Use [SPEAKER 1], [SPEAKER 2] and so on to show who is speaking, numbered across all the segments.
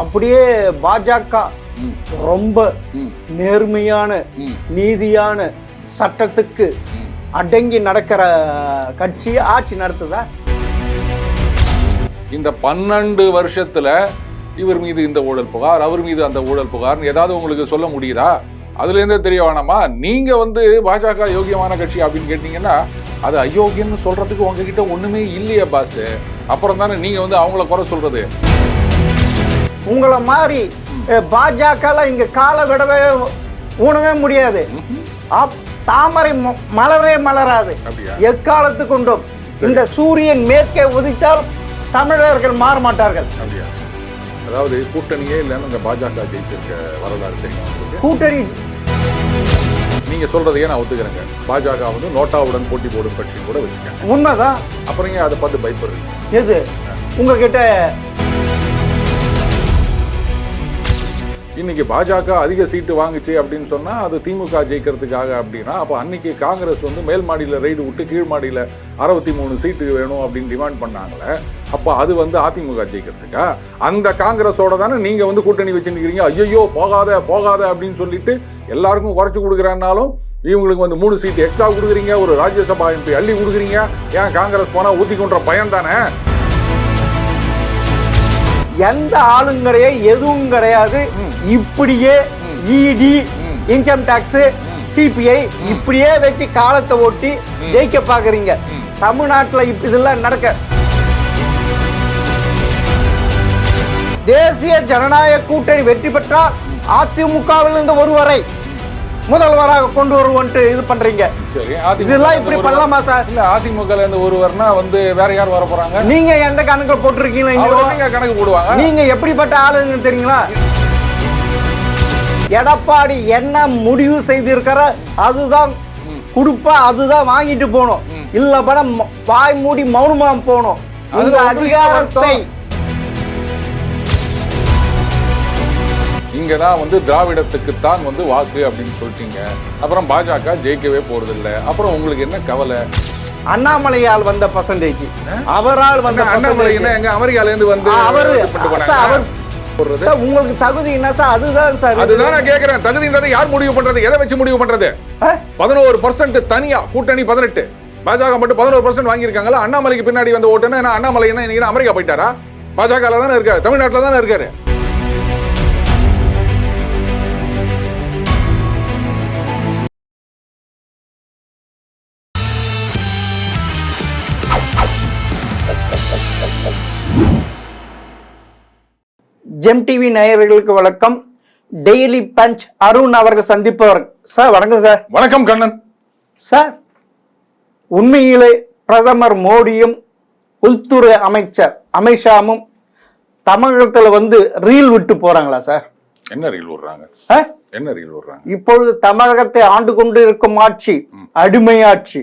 [SPEAKER 1] அப்படியே பாஜக ரொம்ப நேர்மையான நீதியான சட்டத்துக்கு அடங்கி நடக்கிற கட்சி ஆட்சி நடத்துதா?
[SPEAKER 2] இந்த 12 வருஷத்துல இவர் மீது இந்த ஊழல் புகார், அவர் மீது அந்த ஊழல் புகார் ஏதாவது உங்களுக்கு சொல்ல முடியுதா? அதுல இருந்தே தெரிய வேணாமா? நீங்க பாஜக யோகியமான கட்சி அப்படின்னு கேட்டீங்கன்னா அது அயோக்கியன்னு சொல்றதுக்கு உங்ககிட்ட ஒண்ணுமே இல்லையே பாஸ். அப்புறம் தானே நீங்க அவங்கள குறை சொல்றது.
[SPEAKER 1] உங்களை மாதிரி பாஜக இங்க கால விடவே ஊனவே முடியாது. தாமரை மலரே மலராது. எக்காலத்து கொண்டும் இந்த சூரியன் மேற்கே உதித்தால் தமிழர்கள் மாற மாட்டார்கள்.
[SPEAKER 2] அதாவது கூட்டணியே இல்லைன்னு இந்த பாஜக ஜெயிச்சிருக்க வரலாறு தெரியும்.
[SPEAKER 1] கூட்டணி
[SPEAKER 2] நீங்க சொல்றதையே நான் ஒத்துக்கிறேங்க. பாஜக நோட்டாவுடன் போட்டி போடும் கட்சின்னு கூட வச்சுக்கேன்.
[SPEAKER 1] உண்மைதான்.
[SPEAKER 2] அப்புறம் ஏன் அதை பார்த்து பயப்படுறீங்க?
[SPEAKER 1] எது உங்ககிட்ட
[SPEAKER 2] இன்னைக்கு பாஜக அதிக சீட்டு வாங்குச்சு அப்படின்னு சொன்னா அது திமுக ஜெயிக்கிறதுக்காக அப்படின்னா, அப்ப அன்னைக்கு காங்கிரஸ் மேல் மாடியில ரைடு விட்டு கீழ் மாடியில 63 சீட்டு வேணும் அப்படின்னு டிமாண்ட் பண்ணாங்களே, அப்ப அது அதிமுக ஜெயிக்கிறதுக்கா? அந்த காங்கிரஸோட தானே நீங்க கூட்டணி வச்சுருக்கீங்க. ஐயோ போகாத போகாத அப்படின்னு சொல்லிட்டு எல்லாருக்கும் குறைச்சு கொடுக்குறேன்னாலும் இவங்களுக்கு 3 சீட்டு எக்ஸ்ட்ரா கொடுக்குறீங்க, ஒரு ராஜ்யசபா எம்பி அள்ளி கொடுக்குறீங்க. ஏன் காங்கிரஸ் போனா ஊத்திக்கொன்ற பயம் தானே?
[SPEAKER 1] எந்த ஆளுங்கரையே எதுவும் கிடையாது. இப்படியே இடி, இன்கம் டாக்ஸ், சிபிஐ இப்படியே வச்சு காலத்தை ஓட்டி ஜெயிக்க பாக்குறீங்க. தமிழ்நாட்டில் இதெல்லாம் நடக்க தேசிய ஜனநாயக கூட்டணி வெற்றி பெற்றால் அதிமுகவில் இருந்து ஒருவரை முதல்வராக கொண்டு வருவோன்ட்டு இது பண்றீங்க. இதெல்லாம் இப்படி பண்ணலாமா சார்?
[SPEAKER 2] இல்ல அதிமுக இருந்து ஒருவர்னா வேற யார் வர போறாங்க?
[SPEAKER 1] நீங்க எந்த கணக்குல போட்டிருக்கீங்க?
[SPEAKER 2] கணக்கு போடுவாங்க.
[SPEAKER 1] நீங்க எப்படிப்பட்ட ஆளுங்க தெரியுங்களா? எடப்பாடி என்ன முடிவு செய்திருக்கிற அதுதான் கொடுப்பா, அதுதான் வாங்கிட்டு போகணும். இல்ல படம் வாய் மூடி மௌனமா போகணும். அந்த அதிகாரத்தை
[SPEAKER 2] இங்கதான் திராவிடத்துக்குத்தான் வாக்கு அப்படின்னு சொல்லிட்டீங்க. அப்புறம் பாஜக ஜெயிக்கவே போறது இல்ல. அப்புறம் உங்களுக்கு என்ன கவலை?
[SPEAKER 1] அண்ணாமலையால் வந்த பர்சன்டேஜ், அவரால் வந்த
[SPEAKER 2] அண்ணாமலை எங்க அமெரிக்கால இருந்து
[SPEAKER 1] உங்களுக்கு தகுதி என்ன சார்? அதுதான் சார்,
[SPEAKER 2] அதுதான் நான் கேக்குறேன். தகுதின்றதை யார் முடிவு பண்றது? எதை வச்சு முடிவு பண்றது? 11% தனியா கூட்டணி 18, பாஜக மட்டும் 11% வாங்கியிருக்காங்களா? அண்ணாமலைக்கு பின்னாடி வந்த ஓட்டுன்னா அண்ணாமலை என்ன அமெரிக்கா போயிட்டாரா? பாஜக தானே இருக்காரு, தமிழ்நாட்டில் தானே இருக்காரு.
[SPEAKER 1] ஜெம் டிவி நேயர்களுக்கு வணக்கம். டெய்லி பஞ்ச் அருண் அவர்கள் சந்திப்பவர். சார் வணக்கம் சார்.
[SPEAKER 2] வணக்கம் கண்ணன்
[SPEAKER 1] சார். உண்மையிலே பிரதமர் மோடியும் உள்துறை அமைச்சர் அமித்ஷாவும் தமிழகத்தில் ரீல் விட்டு போறாங்களா சார்?
[SPEAKER 2] என்ன ரீல் விடுறாங்க? என்ன ரீல் விடுறாங்க? இப்பொழுது
[SPEAKER 1] தமிழகத்தை ஆண்டு கொண்டு இருக்கும் ஆட்சி அடிமையாட்சி,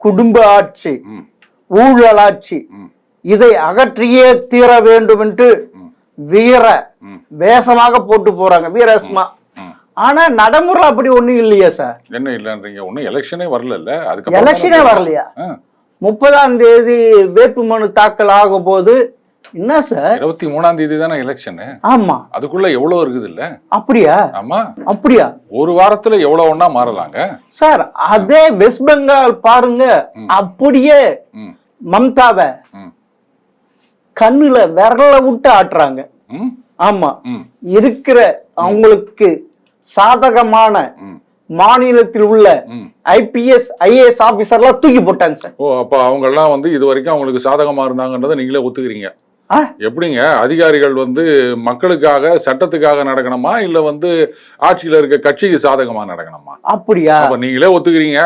[SPEAKER 1] குடும்ப ஆட்சி, ஊழலாட்சி, இதை அகற்றியே தீர வேண்டும் என்று வீர வேஷமாக போட்டு போறாங்க, வீரஸ்மா. ஆனா நடைமுறை அப்படி ஒண்ணும் இல்லையா சார்?
[SPEAKER 2] என்ன இல்லன்றீங்க? ஒன்னும் எலெக்ஷனே வரல. அதுக்கு
[SPEAKER 1] எலெக்ஷனே வரலையா? 30ஆம் தேதி வேட்புமனு தாக்கல் ஆகும் போது என்ன சார்?
[SPEAKER 2] 23ஆம் தேதி தானே எலெக்ஷன்.
[SPEAKER 1] ஆமா,
[SPEAKER 2] அதுக்குள்ள எவ்வளவு இருக்குது இல்ல?
[SPEAKER 1] அப்படியா?
[SPEAKER 2] ஆமா,
[SPEAKER 1] அப்படியா?
[SPEAKER 2] ஒரு வாரத்துல எவ்வளவு ஒண்ணா மாறலாங்க
[SPEAKER 1] சார். அதே வெஸ்ட் பெங்கால் பாருங்க, அப்படியே மம்தாவை கண்ணுல விரல விட்டு ஆட்டுறாங்க. ஆமா, இருக்கிற அவங்களுக்கு சாதகமான மாநிலத்தில் உள்ள IPS IAS ஆபீசர்லாம் தூக்கி போட்டாங்க சார்.
[SPEAKER 2] ஓ, அப்ப அவங்க எல்லாம் இது வரைக்கும் அவங்களுக்கு சாதகமா இருந்தாங்கன்றதை நீங்களே ஒத்துக்கிறீங்க? எப்படிங்க அதிகாரிகள் மக்களுக்காக சட்டத்துக்காக நடக்கணுமா இல்ல ஆட்சியில இருக்க கட்சிக்கு சாதகமா நடக்கணுமா?
[SPEAKER 1] அப்படியா?
[SPEAKER 2] அப்ப நீங்களே ஒத்துக்கிறீங்க.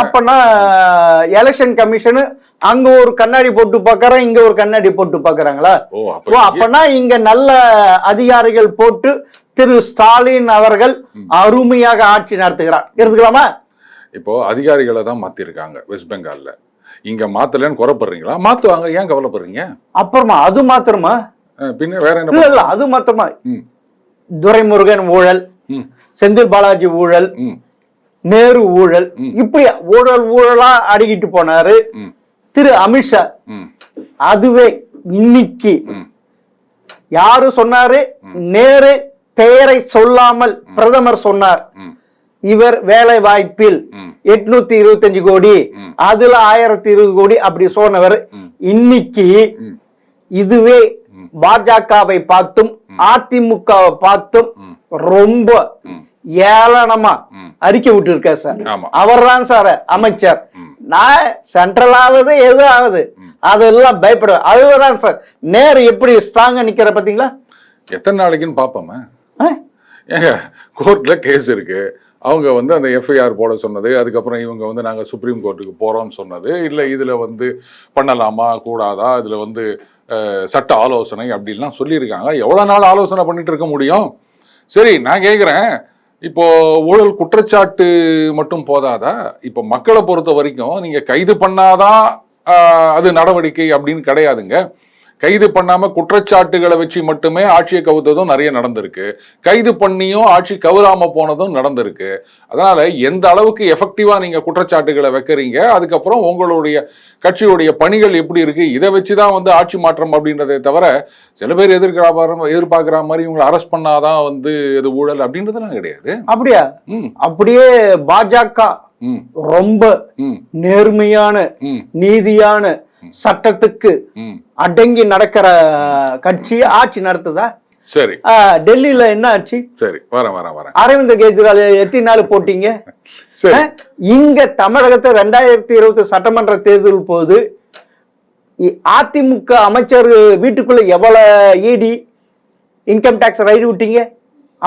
[SPEAKER 1] அப்பனா எலெக்ஷன் கமிஷன் அங்க ஒரு கண்ணாடி போட்டு பாக்குறேன், இங்க ஒரு கண்ணாடி போட்டு பாக்குறாங்களா? அப்பனா இங்க நல்ல அதிகாரிகள் போட்டு திரு ஸ்டாலின் அவர்கள் அருமையாக ஆட்சி நடத்துகிறார் எடுத்துக்கலாமா?
[SPEAKER 2] இப்போ அதிகாரிகளை தான் மாத்திருக்காங்க வெஸ்ட் பெங்கால்ல. இங்க மாத்தலன்னு குறைப்படுறீங்களா? மாத்துவாங்க, ஏன் கவலைப்படுறீங்க?
[SPEAKER 1] அப்புறமா அது மாத்திரமா?
[SPEAKER 2] பின்ன வேற என்ன?
[SPEAKER 1] இல்ல அது மாத்திரமா? துரைமுருகன் ஊழல், செந்தில் பாலாஜி ஊழல், நேரு ஊழல், இப்படி ஊழலா அடிக்கிட்டு போனாரு திரு அமித்ஷா. அதுவே இன்னைக்கு யாரு சொன்னாரு? நேரு பெயரை சொல்லாமல் பிரதமர் சொன்னார். இவர் வேலை வாய்ப்பில் 825 கோடி, அதுல 1020 கோடி அப்படி சொன்னவர். இன்னைக்கு இதுவே பாஜகவை பார்த்தும் அதிமுகவை பார்த்தும் ரொம்ப ஏளனமா அறிக்கை விட்டு இருக்க சார். அவர் தான் சார் அமைச்சர். நான் சென்ட்ரல் ஆகுது எது ஆகுது அதெல்லாம் பயப்பட அதுதான் சார். நேரு எப்படி ஸ்ட்ராங்கா நிக்கிற பாத்தீங்களா?
[SPEAKER 2] எத்தனை நாளைக்குன்னு பாப்போமா? ஏங்க கோர்ட்ல கேஸ் இருக்கு, அவங்க வந்து அந்த எஃப்ஐஆர் போட சொன்னது, அதுக்கப்புறம் இவங்க வந்து நாங்கள் சுப்ரீம் கோர்ட்டுக்கு போகிறோம்னு சொன்னது, இல்லை இதில் வந்து பண்ணலாமா கூடாதா, இதில் வந்து சட்ட ஆலோசனை அப்படின்லாம் சொல்லியிருக்காங்க. எவ்வளோ நாள் ஆலோசனை பண்ணிட்டு இருக்க முடியும்? சரி, நான் கேட்குறேன், இப்போ ஊழல் குற்றச்சாட்டு மட்டும் போதாதா? இப்போ மக்களை பொறுத்த வரைக்கும் நீங்கள் கைது பண்ணாதான் அது நடவடிக்கை அப்படின்னு கிடையாதுங்க. கைது பண்ணாம குற்றச்சாட்டுகளை வச்சு மட்டுமே ஆட்சியை கவுத்ததும் நிறைய நடந்திருக்கு. கைது பண்ணியும் ஆட்சி கவுராம போனதும் நடந்திருக்கு. அதனால எந்த அளவுக்கு எஃபெக்டிவா நீங்க குற்றச்சாட்டுகளை வைக்கிறீங்க, அதுக்கப்புறம் உங்களுடைய கட்சியுடைய பணிகள் எப்படி இருக்கு, இதை வச்சுதான் வந்து ஆட்சி மாற்றம் அப்படின்றதை தவிர சில பேர் எதிர்பார்க்கிற மாதிரி இவங்களை அரெஸ்ட் பண்ணாதான் வந்து இது ஊழல் அப்படின்றதுலாம் கிடையாது. அப்படியா? அப்படியே பாஜக ரொம்ப நேர்மையான நீதியான சட்டத்துக்கு அடங்கி நடக்கிற கட்சி ஆட்சி நடத்துதா? சரி, டெல்லியில என்ன ஆச்சு? சரி, வரேன். அரவிந்த் கெஜ்ரிவால் எத்தனை நாள் போட்டீங்க? இங்க தமிழகத்தை 2020 சட்டமன்ற தேர்தல் போது அதிமுக அமைச்சர் வீட்டுக்குள்ள எவ்வளவு இடி இன்கம் டாக்ஸ் ரைடு விட்டீங்க?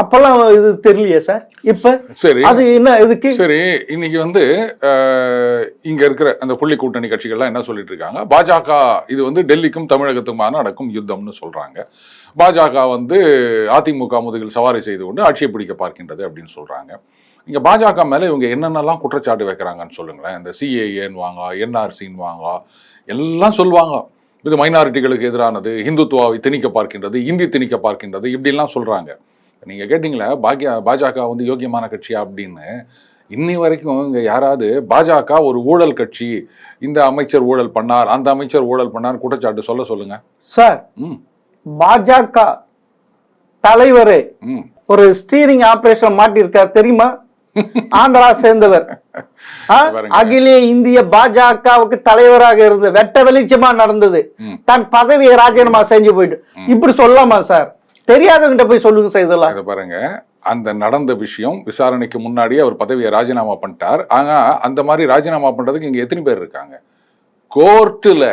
[SPEAKER 2] அப்பெல்லாம் இது தெரியலையே சார். இப்ப சரி, அது என்ன இதுக்கு? சரி, இன்னைக்கு வந்து இங்க இருக்கிற அந்த புள்ளி கூட்டணி கட்சிகள்லாம் என்ன சொல்லிட்டு இருக்காங்க, பாஜக இது வந்து டெல்லிக்கும் தமிழகத்துக்குமான நடக்கும் யுத்தம்னு சொல்றாங்க. பாஜக வந்து அதிமுக முதுகில் சவாரி செய்து கொண்டு ஆட்சியை பிடிக்க பார்க்கின்றது அப்படின்னு சொல்றாங்க. இங்க பாஜக மேல இவங்க என்னென்னலாம் குற்றச்சாட்டு வைக்கிறாங்கன்னு சொல்லுங்களேன். இந்த சிஏஏன்னு வாங்க, என்ஆர்சின்னு வாங்க, எல்லாம் சொல்லுவாங்க. இது மைனாரிட்டிகளுக்கு எதிரானது, இந்துத்துவாவை திணிக்க பார்க்கின்றது, இந்தி திணிக்க பார்க்கின்றது, இப்படிலாம் சொல்றாங்க. நீங்க கேட்டீங்களா பாஜக வந்து யோக்கியமான கட்சியா அப்படின்னு? இன்னி வரைக்கும் இங்க யாராவது பாஜக ஒரு ஊழல் கட்சி, இந்த அமைச்சர் ஊழல் பண்ணார், அந்த அமைச்சர் ஊழல் பண்ணார் குற்றச்சாட்டு சொல்லுங்க சார். பாஜக தலைவர் ஒரு ஸ்டீரிங் ஆபரேஷன் மாட்டிருக்கார் தெரியுமா? ஆந்திரா சேர்ந்தவர், அகில இந்திய பாஜகவுக்கு தலைவராக இருந்தது, வெட்ட வெளிச்சமா நடந்தது, தன் பதவியை ராஜினாமா செஞ்சு போயிட்டு. இப்படி சொல்லலாமா சார்? தெரியாதவங்கிட்ட போய் சொல்லுங்க சார். இதெல்லாம் பாருங்க, அந்த நடந்த விஷயம் விசாரணைக்கு முன்னாடியே அவர் பதவியை ராஜினாமா பண்ணிட்டார். ஆனா அந்த மாதிரி ராஜினாமா பண்றதுக்கு இங்க எத்தனை பேர் இருக்காங்க? கோர்ட்டுல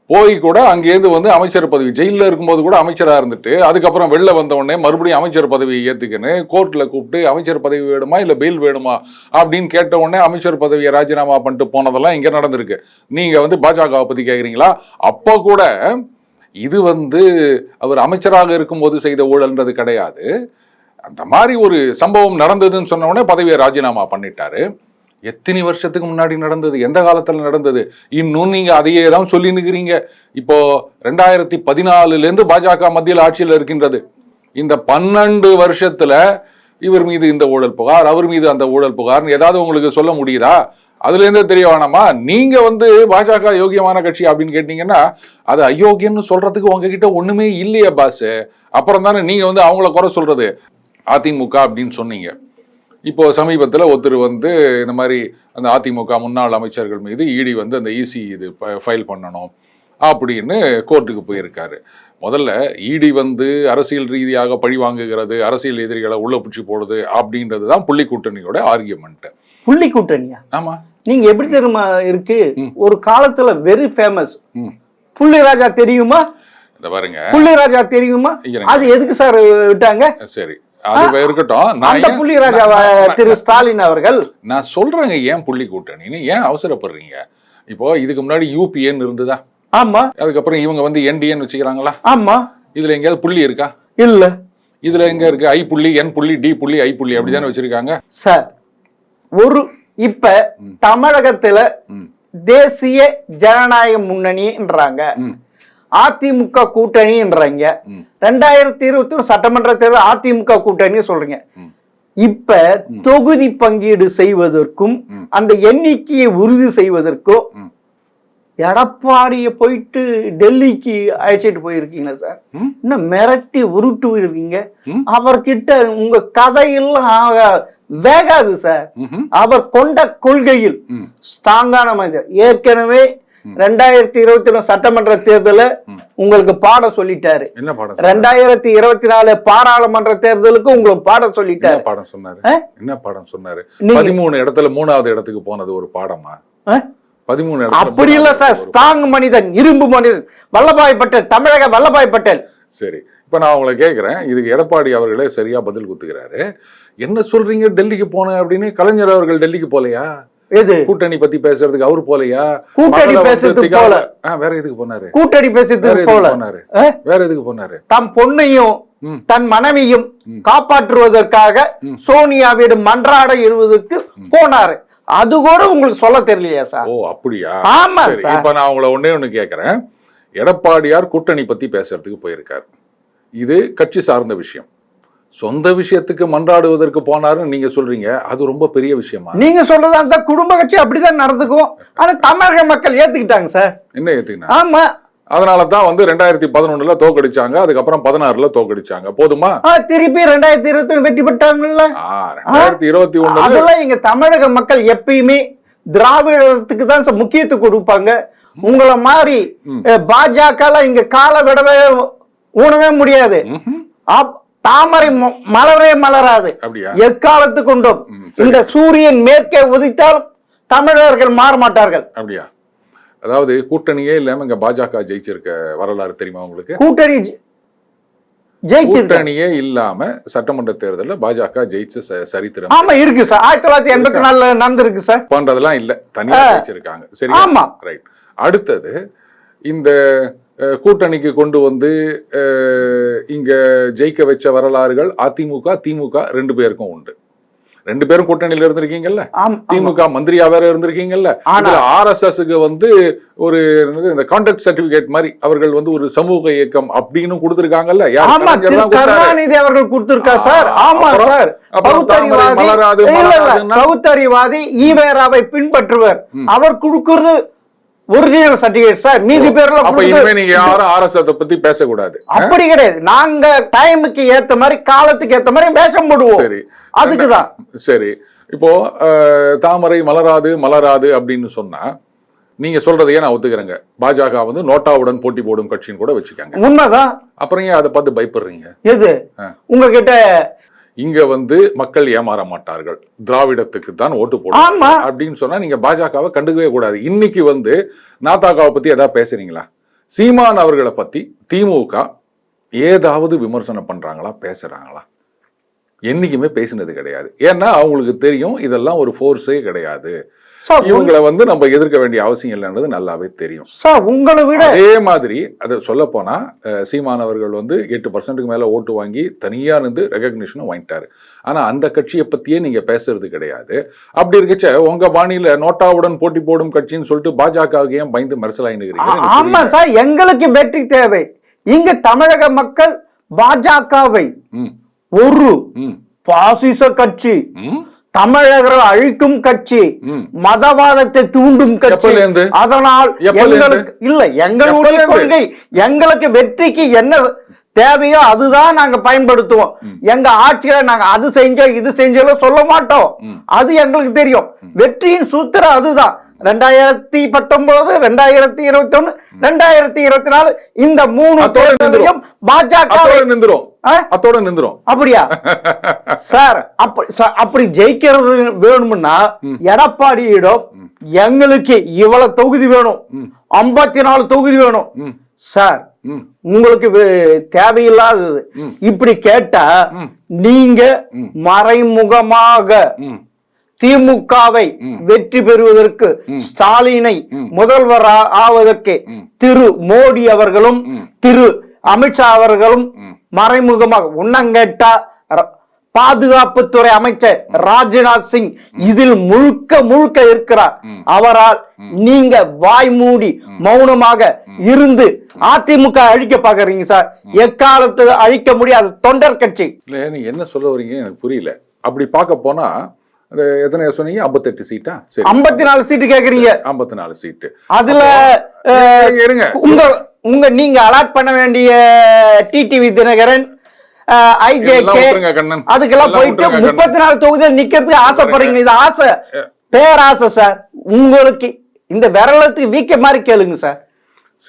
[SPEAKER 2] போய் கூட அங்கேருந்து வந்து அமைச்சர் பதவி, ஜெயிலில் இருக்கும்போது கூட அமைச்சரா இருந்துட்டு அதுக்கப்புறம் வெளில வந்த உடனே மறுபடியும் அமைச்சர் பதவியை ஏத்துக்கன்னு கோர்ட்ல கூப்பிட்டு அமைச்சர் பதவி வேணுமா இல்ல பெயில் வேணுமா அப்படின்னு கேட்ட உடனே அமைச்சர் பதவியை ராஜினாமா பண்ணிட்டு போனதெல்லாம் இங்க நடந்திருக்கு. நீங்க வந்து பாஜகவை பத்தி கேக்குறீங்களா? அப்போ கூட இது வந்து அவர் அமைச்சராக இருக்கும்போது செய்த ஊழல்ன்றது கிடையாது. அந்த மாதிரி ஒரு சம்பவம் நடந்ததுன்னு சொன்ன உடனே பதவியை ராஜினாமா பண்ணிட்டாரு. எத்தனை வருஷத்துக்கு முன்னாடி நடந்தது? எந்த காலத்துல நடந்தது? இன்னும் நீங்க அதையே தான் சொல்லி நிற்கிறீங்க. இப்போ 2014 பாஜக மத்தியில் ஆட்சியில் இருக்கின்றது. இந்த 12 வருஷத்துல இவர் மீது இந்த ஊழல் புகார், அவர் மீது அந்த ஊழல் புகார்னு ஏதாவது உங்களுக்கு சொல்ல முடியுதா? அதுல இருந்தே தெரிய வேணாமா? நீங்க வந்து பாஜக யோகியமான கட்சி அப்படின்னு கேட்டீங்கன்னா அது அயோக்கியம்னு சொல்றதுக்கு உங்ககிட்ட ஒண்ணுமே இல்லையே பாஸ். அப்புறம் தானே நீங்க வந்து அவங்கள குறை சொல்றது. அதிமுக அப்படின்னு சொன்னீங்க. இப்போ சமீபத்தில் ஒருத்தர் வந்து இந்த மாதிரி அந்த அதிமுக முன்னாள் அமைச்சர்கள் மீது இடி வந்து அந்த இசி இது ஃபைல் பண்ணணும் அப்படின்னு கோர்ட்டுக்கு போயிருக்காரு. முதல்ல இடி வந்து அரசியல் ரீதியாக பழி வாங்குகிறது, அரசியல் எதிரிகளை உள்ள பிடிச்சி போடுது அப்படின்றது தான் புள்ளி கூட்டணியோட ஆர்கியூமெண்ட். புள்ளி கூட்டணியா? ஆமா. நீங்க எப்படி தெரியுமா இருக்கு, ஒரு காலத்துல வெரி ஃபேமஸ் புள்ளி ராஜா தெரியுமா? இந்த பாருங்க, புள்ளி ராஜா தெரியுமா? அது எதுக்கு சார் விட்டாங்க? சரி, அது இருக்கட்டும். அந்த புள்ளி ராஜா திரு ஸ்டாலின் அவர்கள், நான் சொல்றேங்க ஏன் புள்ளி கூட்டணின்னு ஏன் அவசரப்படுறீங்க? இப்போ இதுக்கு முன்னாடி யூபிஏன்னு இருந்ததா? ஆமா. அதுக்கப்புறம் இவங்க வந்து என்டிஏன்னு வச்சுக்கிறாங்களா? ஆமா. இதுல எங்கேயாவது புள்ளி இருக்கா? இல்ல. இதுல எங்க இருக்கு? ஐ புள்ளி, என் புள்ளி, டி புள்ளி, ஐ புள்ளி அப்படிதானே வச்சிருக்காங்க சார். ஒரு இப்ப தமிழகத்துல தேசிய ஜனநாயக முன்னணின்றாங்க, அதிமுக கூட்டணின்றாங்க. 2021 சட்டமன்ற தேர்தல் அதிமுக கூட்டணி சொல்றீங்க. இப்ப தொகுதி பங்கீடு செய்வதற்கும் அந்த எண்ணிக்கையை உறுதி செய்வதற்கும்
[SPEAKER 1] எடப்பாடிய போயிட்டு டெல்லிக்கு அழைச்சிட்டு போயிருக்கீங்க சார். இன்னும் மிரட்டி உருட்டு இருக்கீங்க. அவர்கிட்ட உங்க கதையெல்லாம் வேகாது சார். அவர் கொண்ட கொள்கையில் ஸ்ட்ராங்கான மனிதர். ஏற்கனவே 2021 சட்டமன்ற தேர்தல உங்களுக்கு பாடம் சொல்லிட்டாரு. 2024 பாராளுமன்ற தேர்தலுக்கு உங்களுக்கு பாடம் சொல்லிட்டாரு.
[SPEAKER 2] பாடம் சொன்னாரு. என்ன பாடம் சொன்னாரு? 13 இடத்துல 3வது இடத்துக்கு போனது ஒரு பாடமா? 13
[SPEAKER 1] அப்படி இல்ல சார். ஸ்ட்ராங் மனிதன், இரும்பு மனிதன் வல்லபாய் பட்டேல், தமிழக வல்லபாய் பட்டேல்.
[SPEAKER 2] சரி, இப்ப நான் உங்களை கேட்கிறேன், இதுக்கு எடப்பாடி அவர்களே சரியா பதில் குத்துக்கிறாரு. என்ன சொல்றீங்க டெல்லிக்கு போன அப்படின்னு? கலைஞர் அவர்கள் டெல்லிக்கு போலையா?
[SPEAKER 1] எது
[SPEAKER 2] கூட்டணி பத்தி பேசுறதுக்கு அவரு போலையா?
[SPEAKER 1] கூட்டணி பேசுறதுக்கு போல.
[SPEAKER 2] வேற எதுக்கு போனாரு?
[SPEAKER 1] கூட்டணி பேசுறதுக்கு போல.
[SPEAKER 2] வேற எதுக்கு போனாரு?
[SPEAKER 1] தம் பொண்ணையும் தன் மனைவியும் காப்பாற்றுவதற்காக சோனியாவிடம் மன்றாட எழுவதற்கு போனாரு. அது கூட உங்களுக்கு சொல்ல தெரியலையா சார்?
[SPEAKER 2] ஓ அப்படியா?
[SPEAKER 1] ஆமா சார்.
[SPEAKER 2] இப்ப நான் உங்களை ஒண்ணு கேட்கிறேன். எடப்பாடியார் கூட்டணி பத்தி பேசுறதுக்கு போயிருக்காரு. இது கட்சி சார்ந்த விஷயம். சொந்த விஷயத்துக்கு மன்றாடுவதற்கு போனாருன்னு நீங்க சொல்றீங்க. அது ரொம்ப பெரிய விஷயமா?
[SPEAKER 1] நீங்க சொல்றது அந்த குடும்ப கட்சி அப்படிதான் நடந்துக்கும். ஆனா தமிழக மக்கள் ஏத்துக்கிட்டாங்க சார்.
[SPEAKER 2] என்ன ஏத்துக்கிட்டாங்க?
[SPEAKER 1] ஆமா,
[SPEAKER 2] அதனாலதான் 2011 தோக்கடிச்சாங்க. அதுக்கப்புறம் 16 தோக்கடிச்சாங்க. போதுமா?
[SPEAKER 1] திருப்பி 2021 வெற்றி பெற்றாங்கல்ல.
[SPEAKER 2] 2021
[SPEAKER 1] அதெல்லாம் எங்க தமிழக மக்கள் எப்பயுமே திராவிடத்துக்கு தான் முக்கியத்துவம் கொடுப்பாங்க. உங்களை மாதிரி பாஜக இங்க கால விடவே ஊனவே முடியாது. தாமரை மலரே மலராது. எக்காலத்து கொண்டும் இந்த சூரியன் மேற்கே உதித்தால் தமிழர்கள் மாற மாட்டார்கள்.
[SPEAKER 2] அப்படியா? அதாவது கூட்டணியே இல்லாம இங்க பாஜக ஜெயிச்சிருக்க வரலாறு தெரியுமா உங்களுக்கு? கூட்டணியே இல்லாம சட்டமன்ற தேர்தல்ல பாஜக ஜெயிச்ச சரித்திரம்.
[SPEAKER 1] ஆமா இருக்கு சார். 1984 நடந்திருக்கு சார்.
[SPEAKER 2] பண்றதெல்லாம் இல்ல, தனியா ஜெயிச்சிருக்காங்க. சரி,
[SPEAKER 1] ஆமா,
[SPEAKER 2] ரைட். அடுத்தது இந்த கூட்டணிக்கு கொண்டு வந்து இங்க ஜெயிக்க வச்ச வரலாறுகள் அதிமுக திமுக 2 பேருக்கும் உண்டு. 2 பேரும் கூட்டணியில இருந்திருக்கீங்கல்ல. திமுக மந்திரியா வேற இருந்திருக்கீங்கல்ல. RSSக்கு ஒரு இந்த கான்ட்ராக்ட் சர்டிபிகேட் மாதிரி அவர்கள் ஒரு சமூக இயக்கம் அப்படின்னு கொடுத்திருக்காங்கல்ல.
[SPEAKER 1] கருணாநிதி அவர்கள் கொடுத்திருக்கார் சார். ஆமா சார். பகுத்தறிவாதி ஈவேராவை பின்பற்றுவர். அவர் கொடுக்கிறது ஒரிஜினல் சர்டிபிகேட் சார். மீதி பேர்ல
[SPEAKER 2] அப்ப இனிமே நீங்க யாரும் RSS பத்தி பேசக்கூடாது.
[SPEAKER 1] அப்படி கிடையாது. நாங்க டைமுக்கு ஏத்த மாதிரி காலத்துக்கு ஏத்த மாதிரி வேஷம் போடுவோம்.
[SPEAKER 2] சரி,
[SPEAKER 1] அதுக்குதான்.
[SPEAKER 2] சரி, இப்போ தாமரை மலராது அப்படின்னு சொன்னா நீங்க சொல்றதையே நான் ஒத்துக்கிறேங்க. பாஜக நோட்டாவுடன் போட்டி போடும் கட்சின்னு கூட வச்சுக்காங்க.
[SPEAKER 1] உண்மைதான்.
[SPEAKER 2] அப்புறம் ஏன் அதை பார்த்து பயப்படுறீங்க?
[SPEAKER 1] எது உங்ககிட்ட
[SPEAKER 2] இங்க மக்கள் ஏமாற மாட்டார்கள், திராவிடத்துக்கு தான் ஓட்டு போடுவாங்க அப்படின்னு சொன்னா நீங்க பாஜகவை கண்டுக்கவே கூடாது. இன்னைக்கு நாதாகாவை பத்தி ஏதாவது பேசுறீங்களா? சீமான் அவர்களை பத்தி திமுக ஏதாவது விமர்சனம் பண்றாங்களா, பேசுறாங்களா? என்னைக்குமே பேசினது கிடையாது. ஏன்னா அவங்களுக்கு தெரியும் இதெல்லாம் ஒரு ஃபோர்ஸே கிடையாது. இவங்களை நம்ம எதிர்க்க வேண்டிய அவசியம் இல்லைன்றது நல்லாவே தெரியும்.
[SPEAKER 1] உங்களை விட
[SPEAKER 2] அதே மாதிரி அதை சொல்ல போனா சீமான் அவர்கள் 8% மேல ஓட்டு வாங்கி தனியா இருந்து ரெகக்னிஷனும் வாங்கிட்டாரு. ஆனா அந்த கட்சியை பத்தியே நீங்க பேசுறது கிடையாது. அப்படி இருக்கச்ச உங்க பாணியில நோட்டாவுடன் போட்டி போடும் கட்சின்னு சொல்லிட்டு பாஜக ஏன் பயந்து மரசலாயினுக்கிறீங்க?
[SPEAKER 1] ஆமா சார், எங்களுக்கு வெற்றி தேவை. இங்க தமிழக மக்கள் பாஜகவை ஒரு பாசிச கட்சி, தமிழர்கள் அழிக்கும் கட்சி, மதவாதத்தை தூண்டும் கட்சி. அதனால் எங்களுக்கு இல்ல, எங்களுடைய கொள்கை எங்களுக்கு வெற்றிக்கு என்ன தேவையோ அதுதான் நாங்க பயன்படுத்துவோம். எங்க ஆட்சியில நாங்க அது செஞ்சோம் இது செஞ்சோம் சொல்ல மாட்டோம். அது எங்களுக்கு தெரியும். வெற்றியின் சூத்திரம் அதுதான். 2019, 2021, 2024 இந்த 3 தேர்தலையும் பாஜக
[SPEAKER 2] அத்தோட நின்றும்.
[SPEAKER 1] அப்படியா சார்? அப்படி ஜெயிக்கிறது வேணும்னா எடப்பாடியிடம் எங்களுக்கு இவ்வளவு தொகுதி வேணும், 54 தொகுதி வேணும் சார். உங்களுக்கு தேவையில்லாதது இப்படி கேட்டா நீங்க மறைமுகமாக திமுகவை வெற்றி பெறுவதற்கு, ஸ்டாலினை முதல்வர் ஆவதற்கு திரு மோடி அவர்களும் திரு அமித்ஷா அவர்களும் மறைமுகமாக உன்னங்கேட்டா பாதுகாப்புத்துறை அமைச்சர் ராஜ்நாத் சிங் இதில் முழுக்க இருக்கிறார். அவரால் நீங்க வாய் மூடி மௌனமாக இருந்து அதிமுக அழிக்க பாக்குறீங்க சார். எக்காலத்து அழிக்க முடியாத தொண்டர் கட்சி.
[SPEAKER 2] இல்ல, நீங்க என்ன சொல்ல வரீங்க எனக்கு புரியல. அப்படி பார்க்க போனா அது எத்தனை சொன்னீங்க? 58 சீட்டா? சரி,
[SPEAKER 1] 54 சீட்டு கேக்குறீங்க.
[SPEAKER 2] 54 சீட்டு.
[SPEAKER 1] அதுல
[SPEAKER 2] இருங்க,
[SPEAKER 1] உங்க நீங்க அலாட் பண்ண வேண்டிய டிடிவி தினகரன், ஐஜேகே,
[SPEAKER 2] கண்ணன்,
[SPEAKER 1] அதுக்கெல்லாம் போயிட்டு 34 தொகுதியில் நிக்கிறதுக்கு ஆசைப்படுறீங்க. இது ஆசை, பேராசை சார். உங்களுக்கு இந்த விரலத்துக்கு வீக்க மாதிரி கேளுங்க சார்.